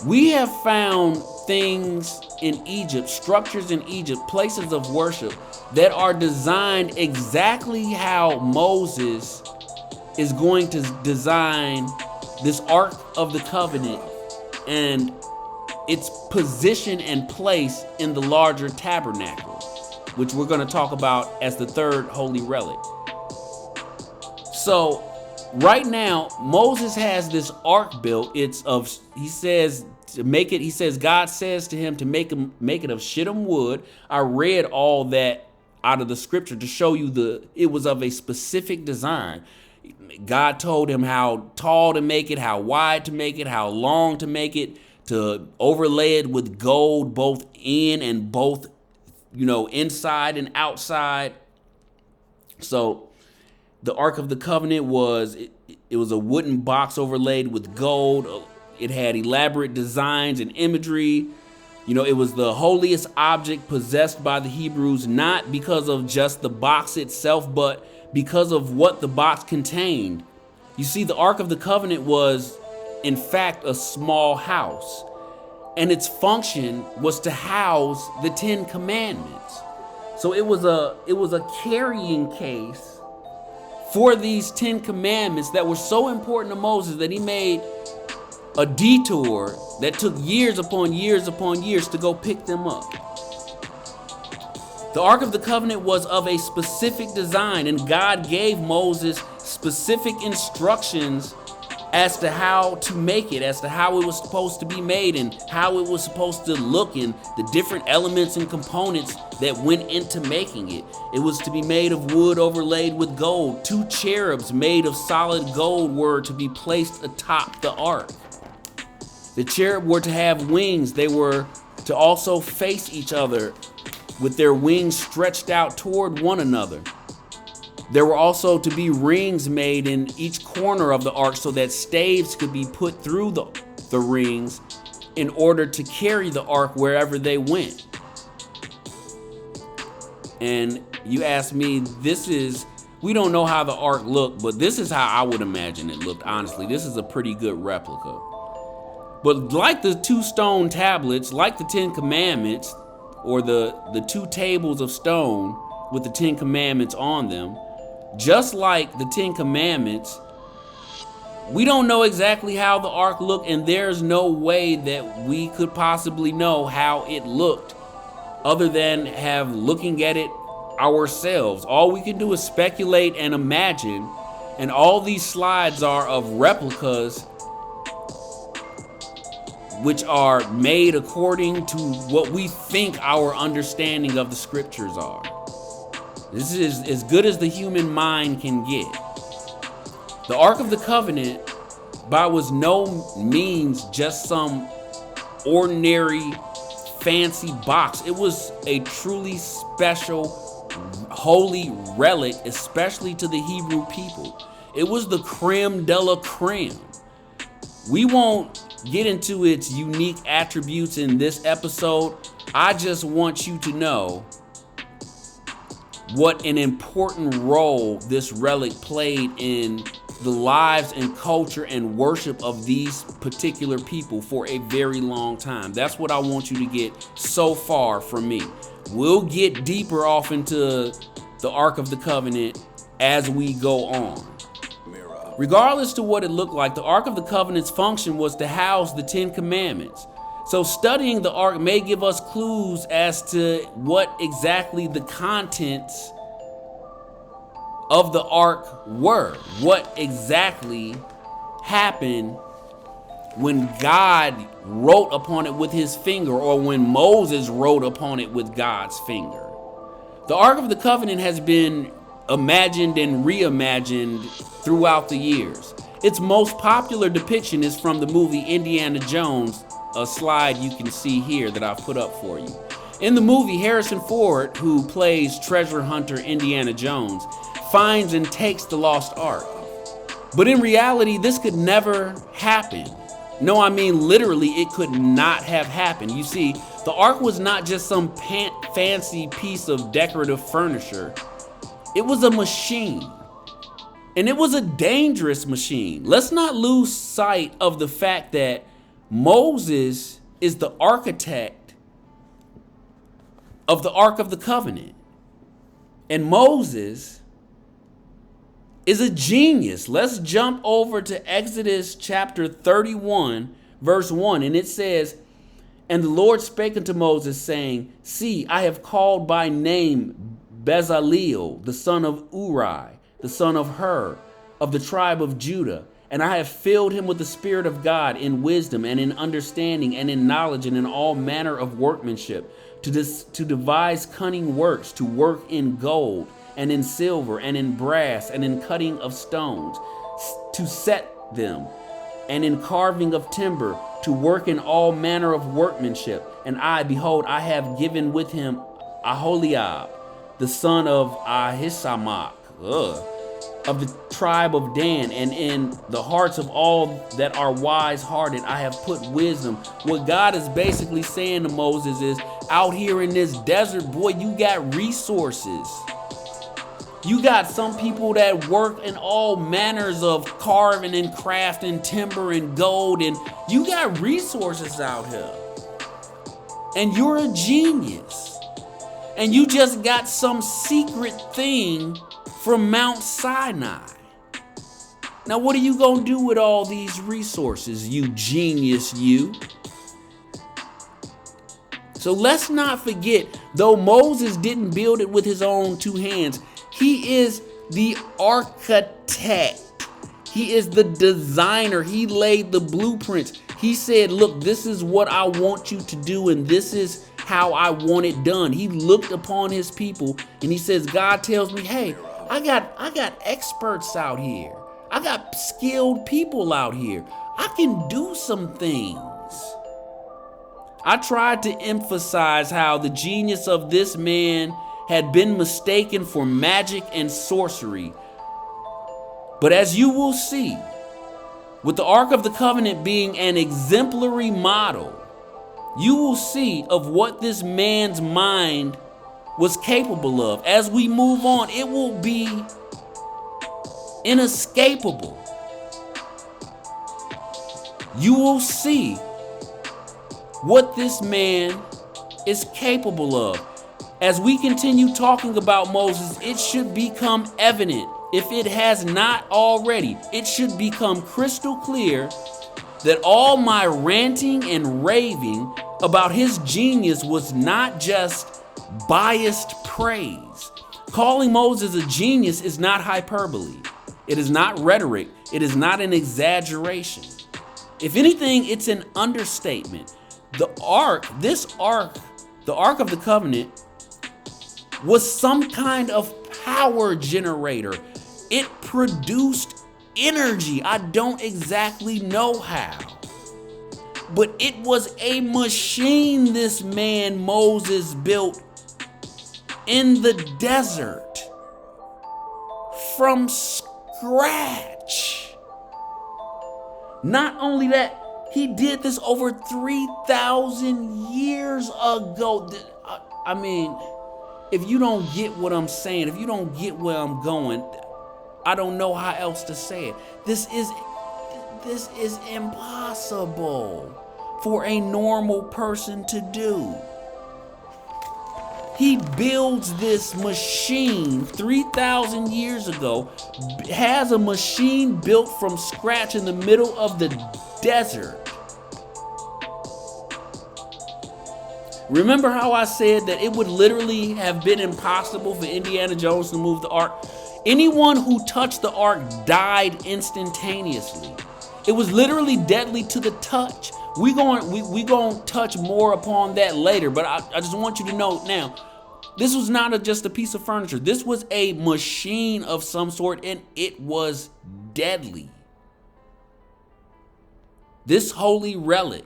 We have found things in Egypt, structures in Egypt, places of worship that are designed exactly how Moses is going to design this Ark of the Covenant and its position and place in the larger tabernacle, which we're going to talk about as the third holy relic. So right now, Moses has this ark built. He says God says to him to make it of shittim wood. I read all that out of the scripture to show you it was of a specific design. God told him how tall to make it, how wide to make it, how long to make it, to overlay it with gold, both in and both, inside and outside. So the Ark of the Covenant was a wooden box overlaid with gold. It had elaborate designs and imagery. It was the holiest object possessed by the Hebrews, not because of just the box itself, but because of what the box contained. You see, the Ark of the Covenant was, in fact, a small house, and its function was to house the 10 Commandments. So it was a carrying case for these 10 Commandments that were so important to Moses that he made a detour that took years upon years upon years to go pick them up. The Ark of the Covenant was of a specific design, and God gave Moses specific instructions as to how to make it, as to how it was supposed to be made, and how it was supposed to look, and the different elements and components that went into making it. It was to be made of wood overlaid with gold. 2 cherubs made of solid gold were to be placed atop the ark. The cherub were to have wings. They were to also face each other with their wings stretched out toward one another. There were also to be rings made in each corner of the ark so that staves could be put through the rings in order to carry the ark wherever they went. And you ask me, we don't know how the ark looked, but this is how I would imagine it looked, honestly. This is a pretty good replica. But like the 2 stone tablets, like the 10 commandments, or the 2 tables of stone with the 10 commandments on them, just like the 10 commandments, we don't know exactly how the ark looked, and there's no way that we could possibly know how it looked other than looking at it ourselves. All we can do is speculate and imagine, and all these slides are of replicas which are made according to what we think our understanding of the scriptures are. This is as good as the human mind can get. The Ark of the Covenant was no means just some ordinary fancy box. It was a truly special, holy relic, especially to the Hebrew people. It was the creme de la creme. We won't get into its unique attributes in this episode. I just want you to know what an important role this relic played in the lives and culture and worship of these particular people for a very long time. That's what I want you to get so far from me. We'll get deeper off into the Ark of the Covenant as we go on. Regardless to what it looked like, the Ark of the Covenant's function was to house the 10 commandments. So studying the Ark may give us clues as to what exactly the contents of the Ark were. What exactly happened when God wrote upon it with his finger, or when Moses wrote upon it with God's finger. The Ark of the Covenant has been imagined and reimagined throughout the years. Its most popular depiction is from the movie Indiana Jones, a slide you can see here that I've put up for you. In the movie, Harrison Ford, who plays treasure hunter Indiana Jones, finds and takes the lost ark. But in reality, this could never happen. No, I mean literally, it could not have happened. You see, the ark was not just some fancy piece of decorative furniture. It was a machine. And it was a dangerous machine. Let's not lose sight of the fact that Moses is the architect of the Ark of the Covenant. And Moses is a genius. Let's jump over to Exodus chapter 31, verse 1. And it says, "And the Lord spake unto Moses, saying, See, I have called by name Bezaleel, the son of Uri, the son of Hur, of the tribe of Judah. And I have filled him with the Spirit of God in wisdom and in understanding and in knowledge and in all manner of workmanship, to devise cunning works, to work in gold and in silver and in brass and in cutting of stones, to set them, and in carving of timber, to work in all manner of workmanship. And I, behold, I have given with him Aholiab, the son of Ahisamach, of the tribe of Dan, and in the hearts of all that are wise-hearted I have put wisdom." What God is basically saying to Moses is, out here in this desert, boy, you got resources. You got some people that work in all manners of carving and crafting, timber and gold, and you got resources out here. And you're a genius. And you just got some secret thing from Mount Sinai. Now, what are you going to do with all these resources, you genius, you? So let's not forget, though Moses didn't build it with his own 2 hands, he is the architect. He is the designer. He laid the blueprints. He said, look, this is what I want you to do, and this is how I want it done. He looked upon his people and he says, God tells me, hey, I got experts out here. I got skilled people out here. I can do some things. I tried to emphasize how the genius of this man had been mistaken for magic and sorcery. But as you will see, with the Ark of the Covenant being an exemplary model, you will see of what this man's mind was capable of. As we move on, it will be inescapable. You will see what this man is capable of. As we continue talking about Moses, it should become evident, if it has not already, it should become crystal clear that all my ranting and raving about his genius was not just biased praise. Calling Moses a genius is not hyperbole. It is not rhetoric. It is not an exaggeration. If anything, it's an understatement. The ark of the covenant, was some kind of power generator. It produced energy. I don't exactly know how, but it was a machine this man Moses built in the desert from scratch. Not only that, he did this over 3,000 years ago. I mean, if you don't get what I'm saying, if you don't get where I'm going, I don't know how else to say it. This is impossible for a normal person to do. He builds this machine 3,000 years ago, has a machine built from scratch in the middle of the desert. Remember how I said that it would literally have been impossible for Indiana Jones to move the ark? Anyone who touched the ark died instantaneously. It was literally deadly to the touch. We going to touch more upon that later, but I just want you to know now, this was not just a piece of furniture. This was a machine of some sort, and it was deadly. This holy relic,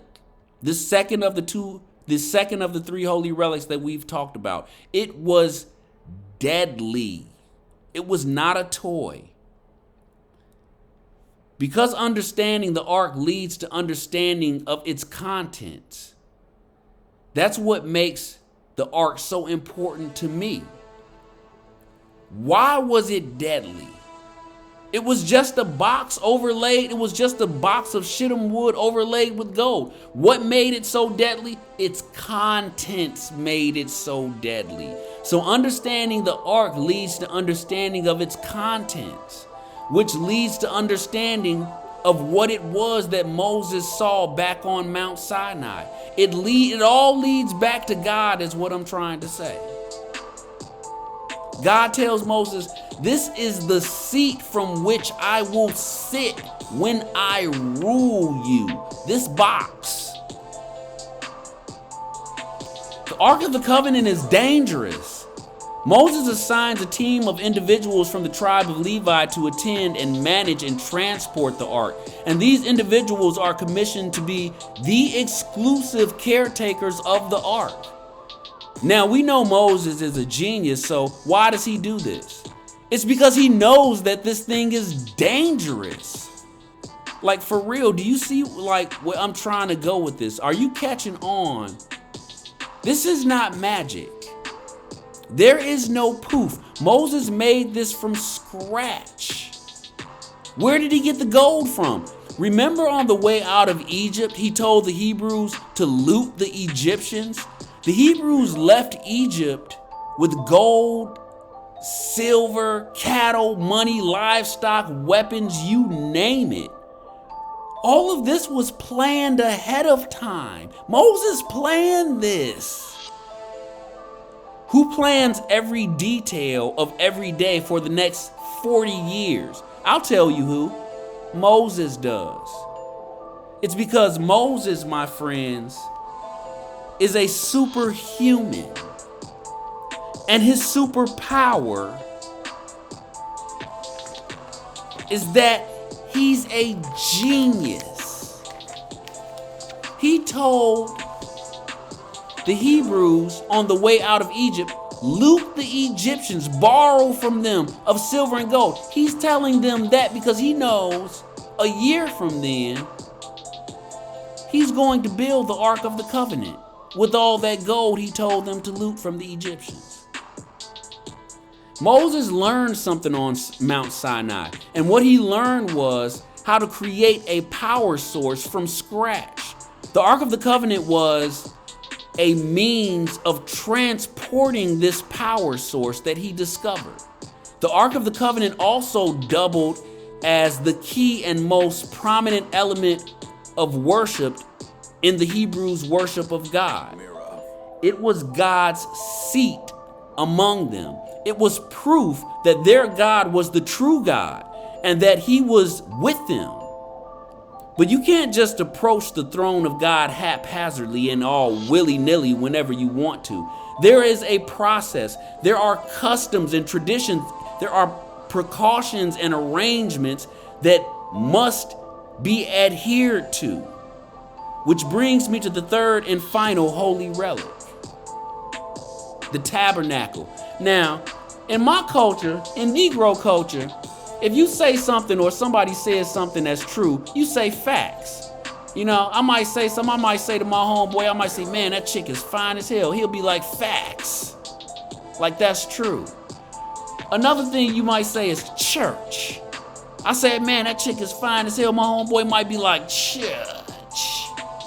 the second of the three holy relics that we've talked about, it was deadly. It was not a toy. Because understanding the ark leads to understanding of its contents. That's what makes the ark so important to me. Why was it deadly? It was just a box overlaid. It was just a box of shittim wood overlaid with gold. What made it so deadly? Its contents made it so deadly. So understanding the ark leads to understanding of its contents, which leads to understanding of what it was that Moses saw back on Mount Sinai. It all leads back to God, is what I'm trying to say. God tells Moses, this is the seat from which I will sit when I rule you. This box. The Ark of the Covenant is dangerous. Moses assigns a team of individuals from the tribe of Levi to attend and manage and transport the ark. And these individuals are commissioned to be the exclusive caretakers of the ark. Now, we know Moses is a genius, so why does he do this? It's because he knows that this thing is dangerous. Like, for real, do you see like where I'm trying to go with this? Are you catching on? This is not magic. There is no poof. Moses made this from scratch. Where did he get the gold from? Remember on the way out of Egypt, he told the Hebrews to loot the Egyptians? The Hebrews left Egypt with gold, silver, cattle, money, livestock, weapons, you name it. All of this was planned ahead of time. Moses planned this. Who plans every detail of every day for the next 40 years? I'll tell you who. Moses does. It's because Moses, my friends, is a superhuman. And his superpower is that he's a genius. He told the Hebrews on the way out of Egypt, loot the Egyptians, borrow from them of silver and gold. He's telling them that because he knows a year from then, he's going to build the Ark of the Covenant with all that gold he told them to loot from the Egyptians. Moses learned something on Mount Sinai, and what he learned was how to create a power source from scratch. The Ark of the Covenant was a means of transporting this power source that he discovered. The Ark of the Covenant also doubled as the key and most prominent element of worship in the Hebrews' worship of God. It was God's seat among them. It was proof that their God was the true God and that he was with them. But you can't just approach the throne of God haphazardly and all willy-nilly whenever you want to. There is a process. There are customs and traditions. There are precautions and arrangements that must be adhered to. Which brings me to the third and final holy relic, the tabernacle. Now, in my culture, in Negro culture, if you say something or somebody says something that's true, you say facts. You know, I might say to my homeboy, I might say, man, that chick is fine as hell. He'll be like, facts. Like that's true. Another thing you might say is church. I said, man, that chick is fine as hell. My homeboy might be like, church.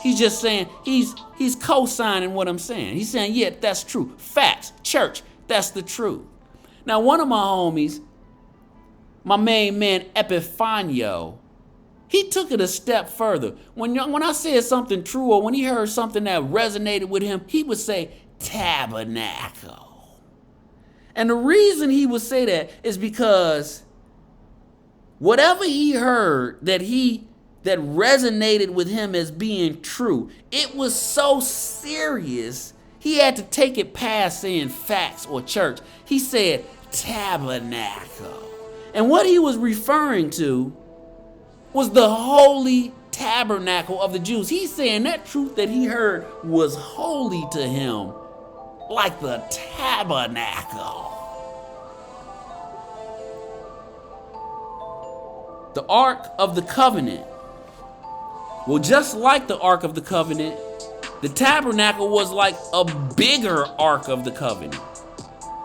He's just saying, he's co-signing what I'm saying. He's saying, yeah, that's true. Facts, church, that's the truth. Now, one of my homies, my main man, Epifanio, he took it a step further. When I said something true or when he heard something that resonated with him, he would say, tabernacle. And the reason he would say that is because whatever he heard that resonated with him as being true, it was so serious, he had to take it past saying facts or church. He said tabernacle. And what he was referring to was the holy tabernacle of the Jews. He's saying that truth that he heard was holy to him, like the tabernacle. The Ark of the Covenant. Well, just like the Ark of the Covenant, the tabernacle was like a bigger Ark of the Covenant.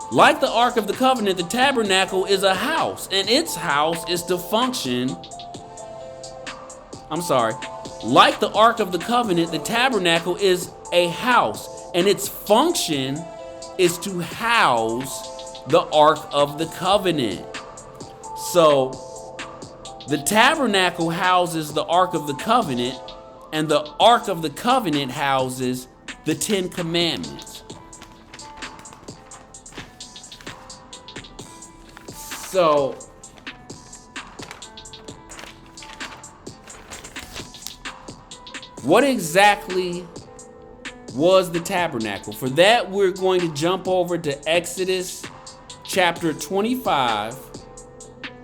Like the Ark of the Covenant, the tabernacle is a house, and its house is to function. Like the Ark of the Covenant, the tabernacle is a house, and its function is to house the Ark of the Covenant. So, the tabernacle houses the Ark of the Covenant, and the Ark of the Covenant houses the 10 Commandments. So, what exactly was the tabernacle? For that, we're going to jump over to Exodus chapter 25.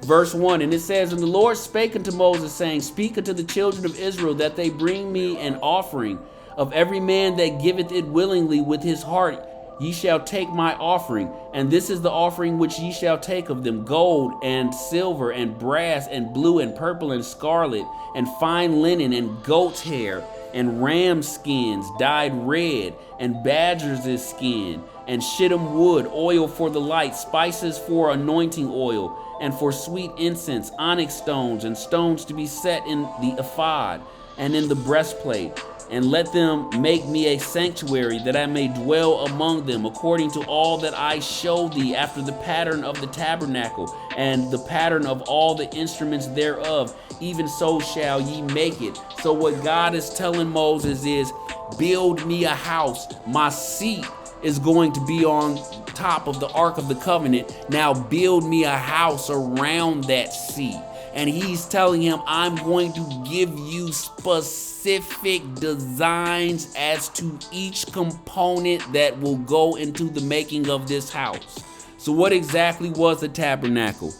Verse 1, and it says, and the Lord spake unto Moses, saying, speak unto the children of Israel, that they bring me an offering of every man that giveth it willingly with his heart. Ye shall take my offering, and this is the offering which ye shall take of them: gold and silver and brass and blue and purple and scarlet and fine linen and goat's hair and ram skins dyed red and badger's skin and shittim wood, oil for the light, spices for anointing oil, and for sweet incense, onyx stones, and stones to be set in the ephod and in the breastplate. And let them make me a sanctuary, that I may dwell among them, according to all that I show thee, after the pattern of the tabernacle, and the pattern of all the instruments thereof. Even so shall ye make it. So what God is telling Moses is, build me a house. My seat is going to be on top of the Ark of the Covenant. Now build me a house around that seat. And he's telling him, I'm going to give you specific designs as to each component that will go into the making of this house. So what exactly was the tabernacle?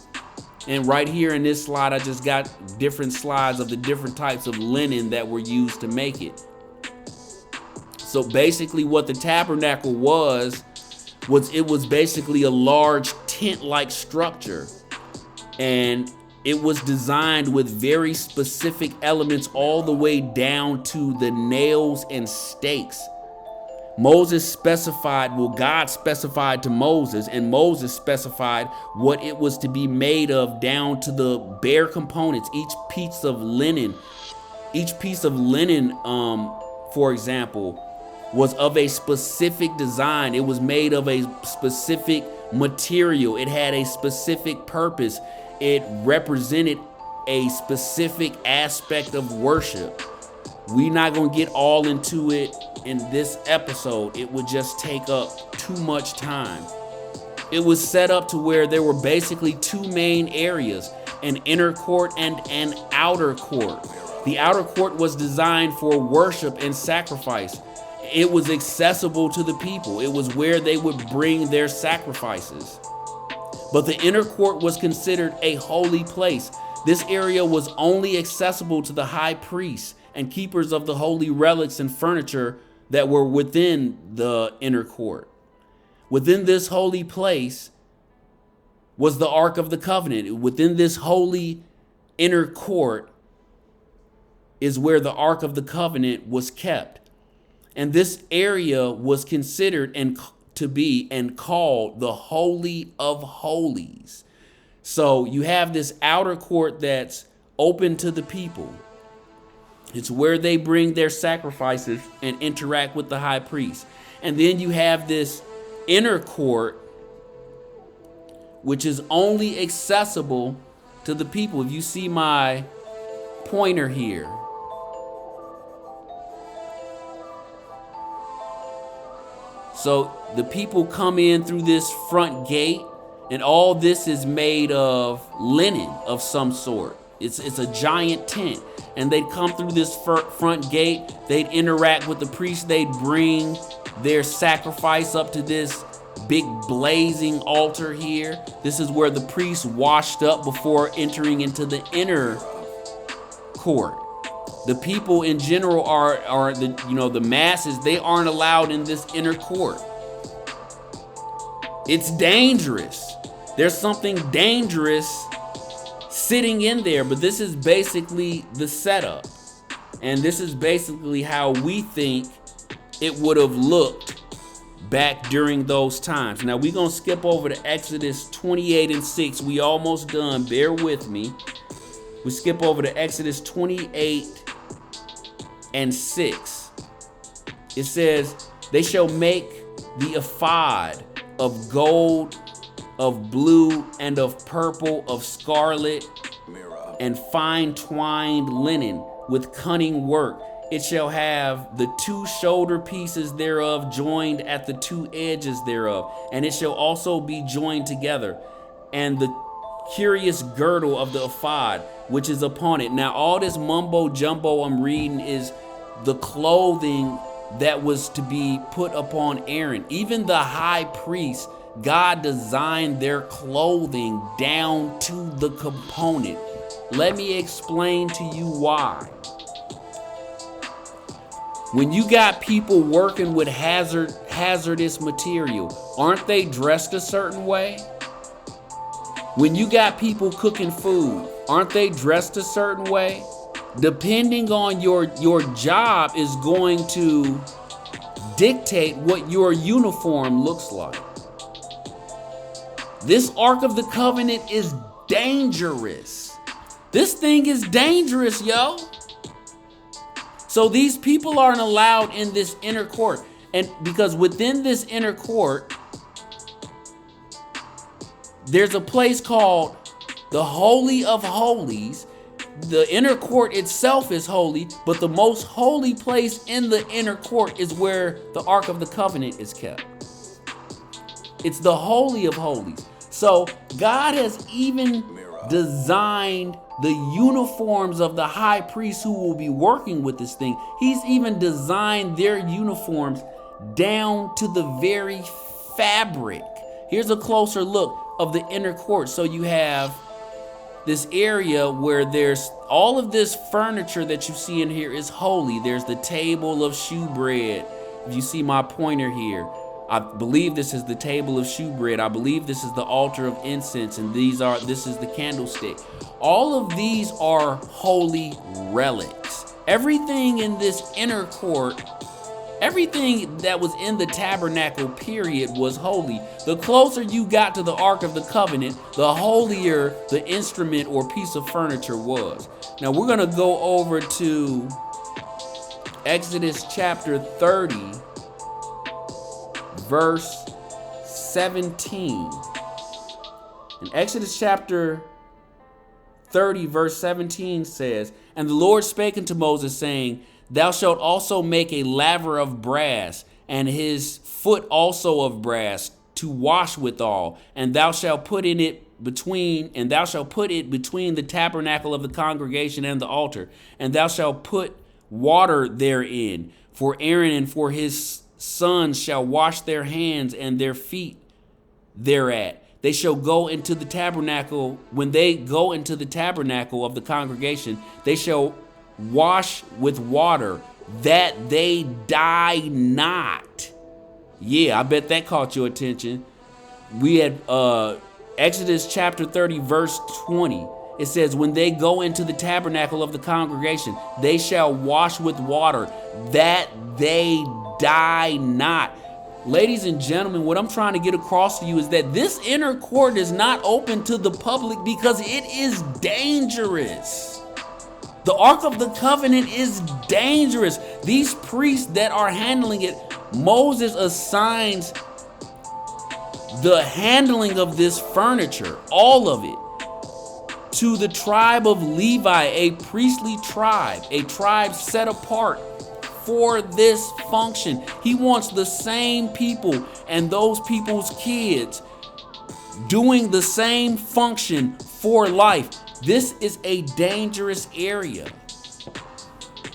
And right here in this slide, I just got different slides of the different types of linen that were used to make it. So basically what the tabernacle was was basically a large tent-like structure, and it was designed with very specific elements all the way down to the nails and stakes. Moses specified, well, God specified to Moses, and Moses specified what it was to be made of down to the bare components. Each piece of linen, for example, was of a specific design. It was made of a specific material. It had a specific purpose. It represented a specific aspect of worship. We're not going to get all into it in this episode. It would just take up too much time. It was set up to where there were basically two main areas, an inner court and an outer court. The outer court was designed for worship and sacrifice. It was accessible to the people. It was where they would bring their sacrifices. But the inner court was considered a holy place. This area was only accessible to the high priests and keepers of the holy relics and furniture that were within the inner court. Within this holy place was the Ark of the Covenant. Within this holy inner court is where the Ark of the Covenant was kept. And this area was considered to be and called the Holy of Holies. So you have this outer court that's open to the people. It's where they bring their sacrifices and interact with the high priest. And then you have this inner court, which is only accessible to the people. If you see my pointer here, so the people come in through this front gate, and all this is made of linen of some sort. It's a giant tent, and they'd come through this front gate. They'd interact with the priest. They'd bring their sacrifice up to this big blazing altar here. This is where the priest washed up before entering into the inner court. The people in general are the masses. They aren't allowed in this inner court. It's dangerous. There's something dangerous sitting in there, but this is basically the setup. And this is basically how we think it would have looked back during those times. Now we're going to skip over to Exodus 28 and 6. We almost done. Bear with me. We skip over to Exodus 28 and 6. It says, they shall make the ephod of gold, of blue, and of purple, of scarlet, and fine twined linen with cunning work. It shall have the two shoulder pieces thereof joined at the two edges thereof, and it shall also be joined together, and the curious girdle of the ephod which is upon it. Now all this mumbo jumbo I'm reading is the clothing that was to be put upon Aaron. Even the high priest, God designed their clothing down to the component. Let me explain to you why. When you got people working with hazardous material, aren't they dressed a certain way? When you got people cooking food, aren't they dressed a certain way? Depending on your job is going to dictate what your uniform looks like. This Ark of the Covenant is dangerous. This thing is dangerous, yo. So these people aren't allowed in this inner court. And because within this inner court, there's a place called the Holy of Holies. The inner court itself is holy, but the most holy place in the inner court is where the Ark of the Covenant is kept. It's the Holy of Holies. So God has even designed the uniforms of the high priests who will be working with this thing. He's even designed their uniforms down to the very fabric. Here's a closer look of the inner court. So you have this area where there's all of this furniture that you see in here is holy. There's the table of shewbread. If you see my pointer here, I believe this is the table of shewbread. I believe this is the altar of incense, and this is the candlestick. All of these are holy relics. Everything in this inner court, everything that was in the tabernacle period was holy. The closer you got to the Ark of the Covenant, the holier the instrument or piece of furniture was. Now we're going to go over to Exodus chapter 30, verse 17. In Exodus chapter 30, verse 17 says, "And the Lord spake unto Moses, saying, Thou shalt also make a laver of brass, and his foot also of brass, to wash withal, and thou shalt put it between the tabernacle of the congregation and the altar, and thou shalt put water therein. For Aaron and for his sons shall wash their hands and their feet thereat. They shall go into the tabernacle. When they go into the tabernacle of the congregation, they shall wash with water, that they die not." Yeah, I bet that caught your attention. We had Exodus chapter 30, verse 20. It says, "When they go into the tabernacle of the congregation, they shall wash with water, that they die not." Ladies and gentlemen, what I'm trying to get across to you is that this inner court is not open to the public because it is dangerous. The Ark of the Covenant is dangerous. These priests that are handling it, Moses assigns the handling of this furniture, all of it, to the tribe of Levi, a priestly tribe, a tribe set apart for this function. He wants the same people and those people's kids doing the same function for life. This is a dangerous area.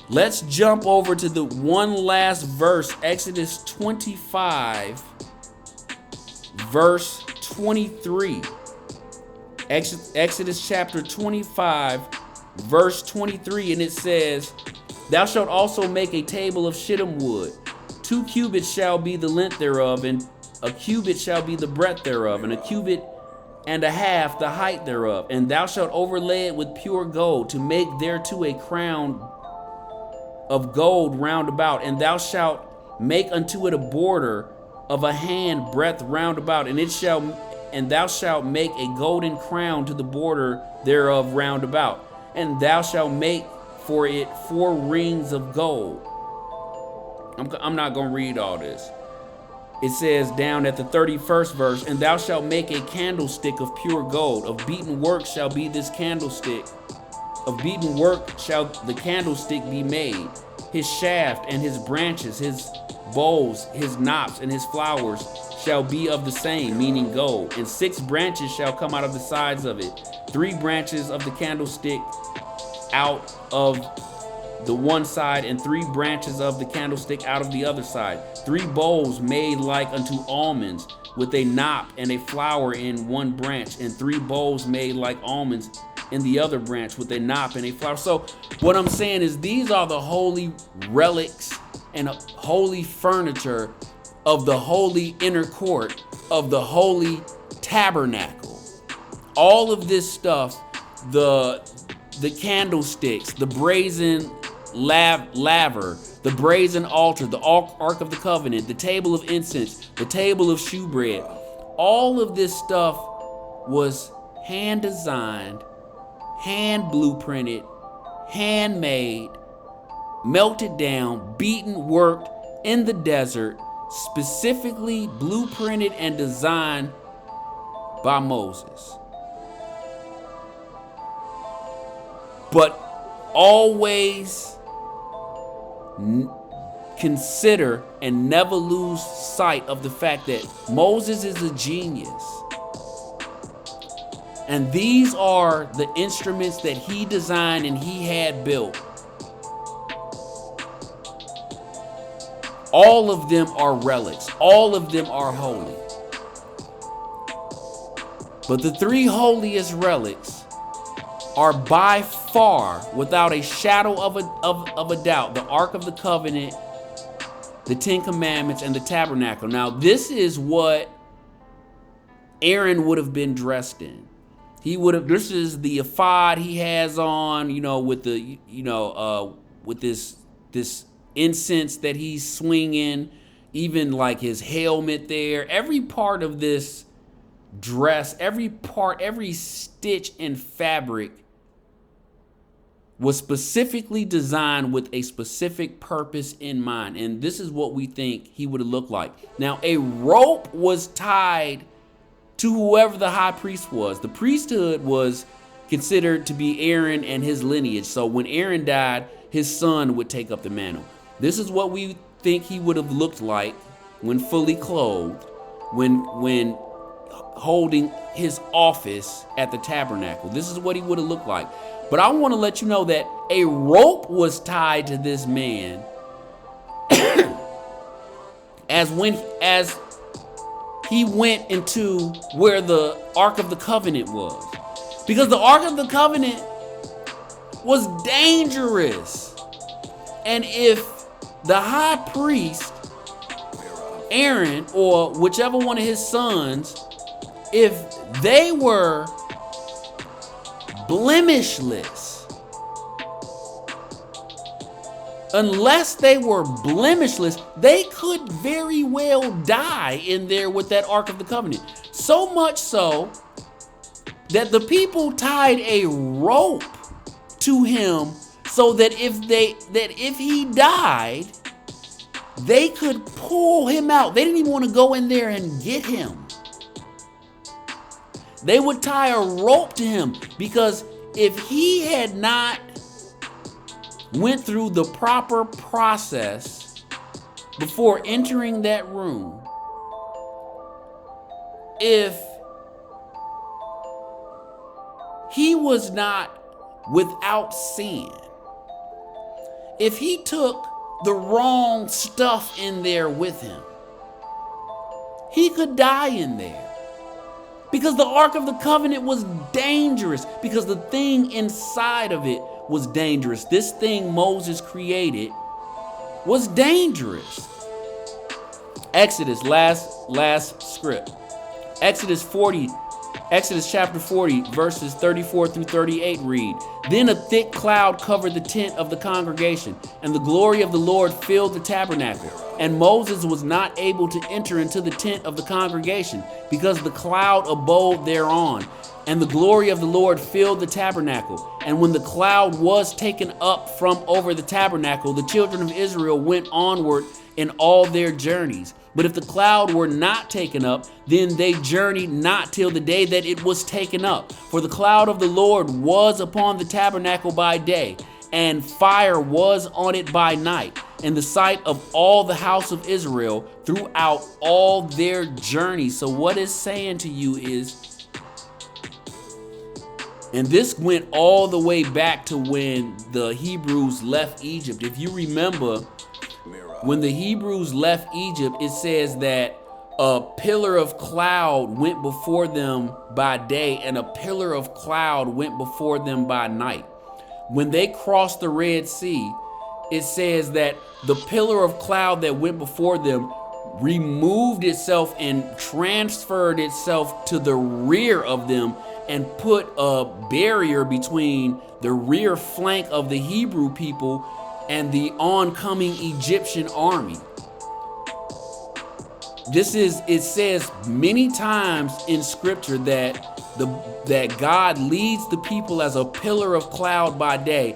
Let's jump over to the one last verse, Exodus 25, verse 23. Exodus chapter 25, verse 23, and it says, "Thou shalt also make a table of shittim wood. 2 cubits shall be the length thereof, and a cubit shall be the breadth thereof, and a cubit and a half the height thereof. And thou shalt overlay it with pure gold, to make thereto a crown of gold round about. And thou shalt make unto it a border of a hand breadth round about, and thou shalt make a golden crown to the border thereof round about. And thou shalt make for it 4 rings of gold." I'm not going to read all this. It says down at the 31st verse, "And thou shalt make a candlestick of pure gold. Of beaten work shall be this candlestick. Of beaten work shall the candlestick be made. His shaft and his branches, his bowls, his knops, and his flowers shall be of the same," meaning gold. "And 6 branches shall come out of the sides of it. 3 branches of the candlestick out of the one side, and 3 branches of the candlestick out of the other side. 3 bowls made like unto almonds, with a knop and a flower in one branch, and 3 bowls made like almonds in the other branch, with a knop and a flower." So what I'm saying is these are the holy relics and holy furniture of the holy inner court of the holy tabernacle. All of this stuff, the candlesticks, the brazen laver, the brazen altar, the Ark of the Covenant, the table of incense, the table of shewbread, all of this stuff was hand designed, hand blueprinted, handmade, melted down, beaten, worked in the desert, specifically blueprinted and designed by Moses. But always consider and never lose sight of the fact that Moses is a genius. And these are the instruments that he designed and he had built. All of them are relics. All of them are holy. But the 3 holiest relics are by far, without a shadow of a doubt, the Ark of the Covenant, the 10 Commandments, and the tabernacle. Now, this is what Aaron would have been dressed in. This is the ephod he has on, with the, with this incense that he's swinging, even like his helmet there. Every part of this dress, every stitch and fabric was specifically designed with a specific purpose in mind. And this is what we think he would have looked like. Now, a rope was tied to whoever the high priest was. The priesthood was considered to be Aaron and his lineage. So when Aaron died, his son would take up the mantle. This is what we think he would have looked like when fully clothed, when holding his office at the tabernacle. This is what he would have looked like. But I want to let you know that a rope was tied to this man as he went into where the Ark of the Covenant was. Because the Ark of the Covenant was dangerous. And if the high priest, Aaron, or whichever one of his sons, if they were blemishless, unless they were blemishless, they could very well die in there with that Ark of the Covenant. So much so that the people tied a rope to him so that if he died, they could pull him out. They didn't even want to go in there and get him. They would tie a rope to him, because if he had not went through the proper process before entering that room, if he was not without sin, if he took the wrong stuff in there with him, he could die in there. Because the Ark of the Covenant was dangerous, because the thing inside of it was dangerous. This thing Moses created was dangerous. Exodus, last script. Exodus chapter 40, verses 34 through 38 read, "Then a thick cloud covered the tent of the congregation, and the glory of the Lord filled the tabernacle. And Moses was not able to enter into the tent of the congregation, because the cloud abode thereon. And the glory of the Lord filled the tabernacle. And when the cloud was taken up from over the tabernacle, the children of Israel went onward in all their journeys. But if the cloud were not taken up, then they journeyed not till the day that it was taken up. For the cloud of the Lord was upon the tabernacle by day, and fire was on it by night, in the sight of all the house of Israel throughout all their journeys." So what it's saying to you is, and this went all the way back to when the Hebrews left Egypt. If you remember, when the Hebrews left Egypt, it says that a pillar of cloud went before them by day, and a pillar of cloud went before them by night. When they crossed the Red Sea, it says that the pillar of cloud that went before them removed itself and transferred itself to the rear of them and put a barrier between the rear flank of the Hebrew people and the oncoming Egyptian army. It says many times in scripture that God leads the people as a pillar of cloud by day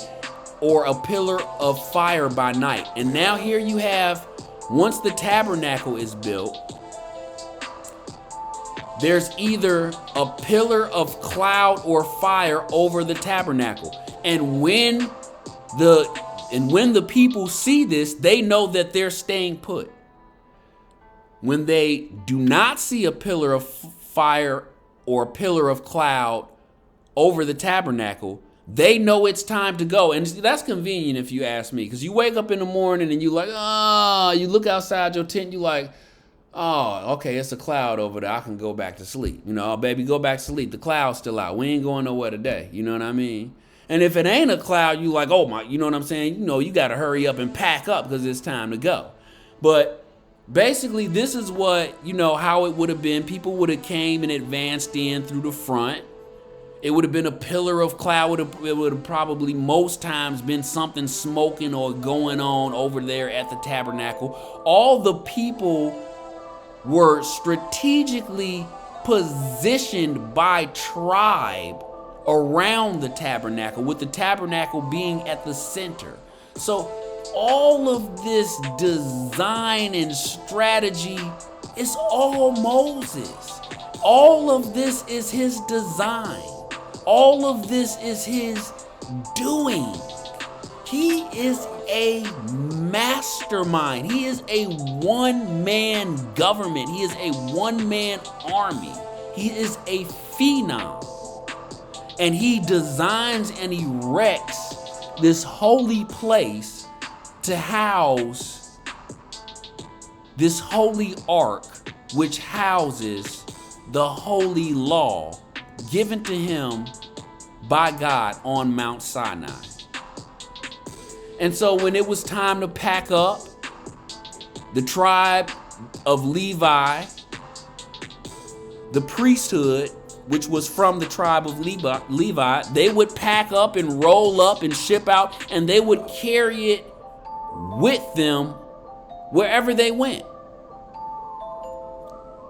or a pillar of fire by night. And now here you have, once the tabernacle is built, there's either a pillar of cloud or fire over the tabernacle. And when the people see this, they know that they're staying put. When they do not see a pillar of fire or a pillar of cloud over the tabernacle, they know it's time to go. And that's convenient if you ask me, because you wake up in the morning and you like, you look outside your tent, you like, oh, okay, it's a cloud over there. I can go back to sleep. Baby, go back to sleep. The cloud's still out. We ain't going nowhere today. You know what I mean? And if it ain't a cloud, you like, oh my, you know what I'm saying? You got to hurry up and pack up because it's time to go. But basically, this is what, how it would have been. People would have came and advanced in through the front. It would have been a pillar of cloud. It would have probably most times been something smoking or going on over there at the tabernacle. All the people were strategically positioned by tribe around the tabernacle, with the tabernacle being at the center. So all of this design and strategy is all Moses. All of this is his design. All of this is his doing. He is a mastermind. He is a one-man government. He is a one-man army. He is a phenom. And he designs and erects this holy place to house this holy ark, which houses the holy law given to him by God on Mount Sinai. And so when it was time to pack up, the tribe of Levi, the priesthood, which was from the tribe of Levi, they would pack up and roll up and ship out, and they would carry it with them wherever they went.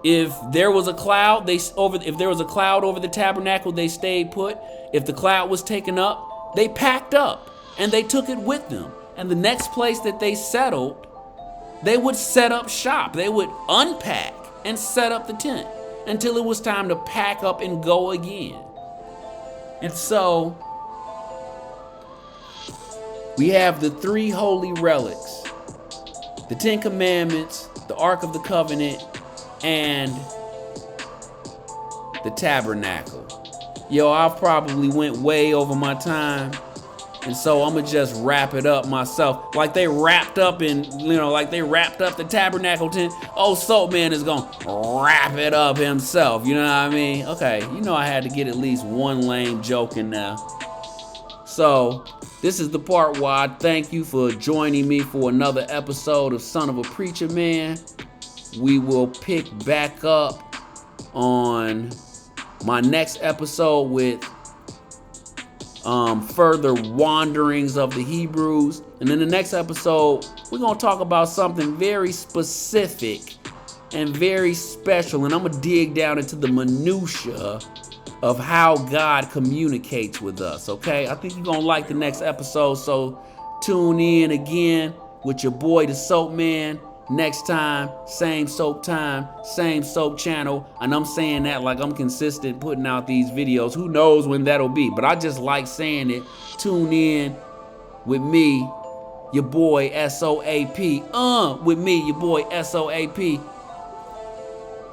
If there was a cloud, if there was a cloud over the tabernacle, they stayed put. If the cloud was taken up, they packed up and they took it with them. And the next place that they settled, they would set up shop. They would unpack and set up the tent until it was time to pack up and go again. And so we have the three holy relics: the 10 Commandments, the Ark of the Covenant, and the Tabernacle. Yo, I've probably went way over my time, and so I'm gonna just wrap it up myself. Like they wrapped up the Tabernacle tent. Oh, Soapman is gonna wrap it up himself. You know what I mean? Okay, I had to get at least one lame joke in there. So this is the part where I thank you for joining me for another episode of Son of a Preacher Man. We will pick back up on my next episode with further wanderings of the Hebrews. And in the next episode, we're going to talk about something very specific and very special. And I'm going to dig down into the minutia of how God communicates with us, okay? I think you're going to like the next episode. So tune in again with your boy, the Soapman. Next time, same soap time, same soap channel. And I'm saying that like I'm consistent putting out these videos. Who knows when that'll be, but I just like saying it. Tune in with me, your boy S-O-A-P. With me, your boy S-O-A-P.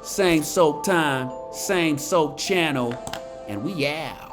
Same soap time, same soap channel, and we out.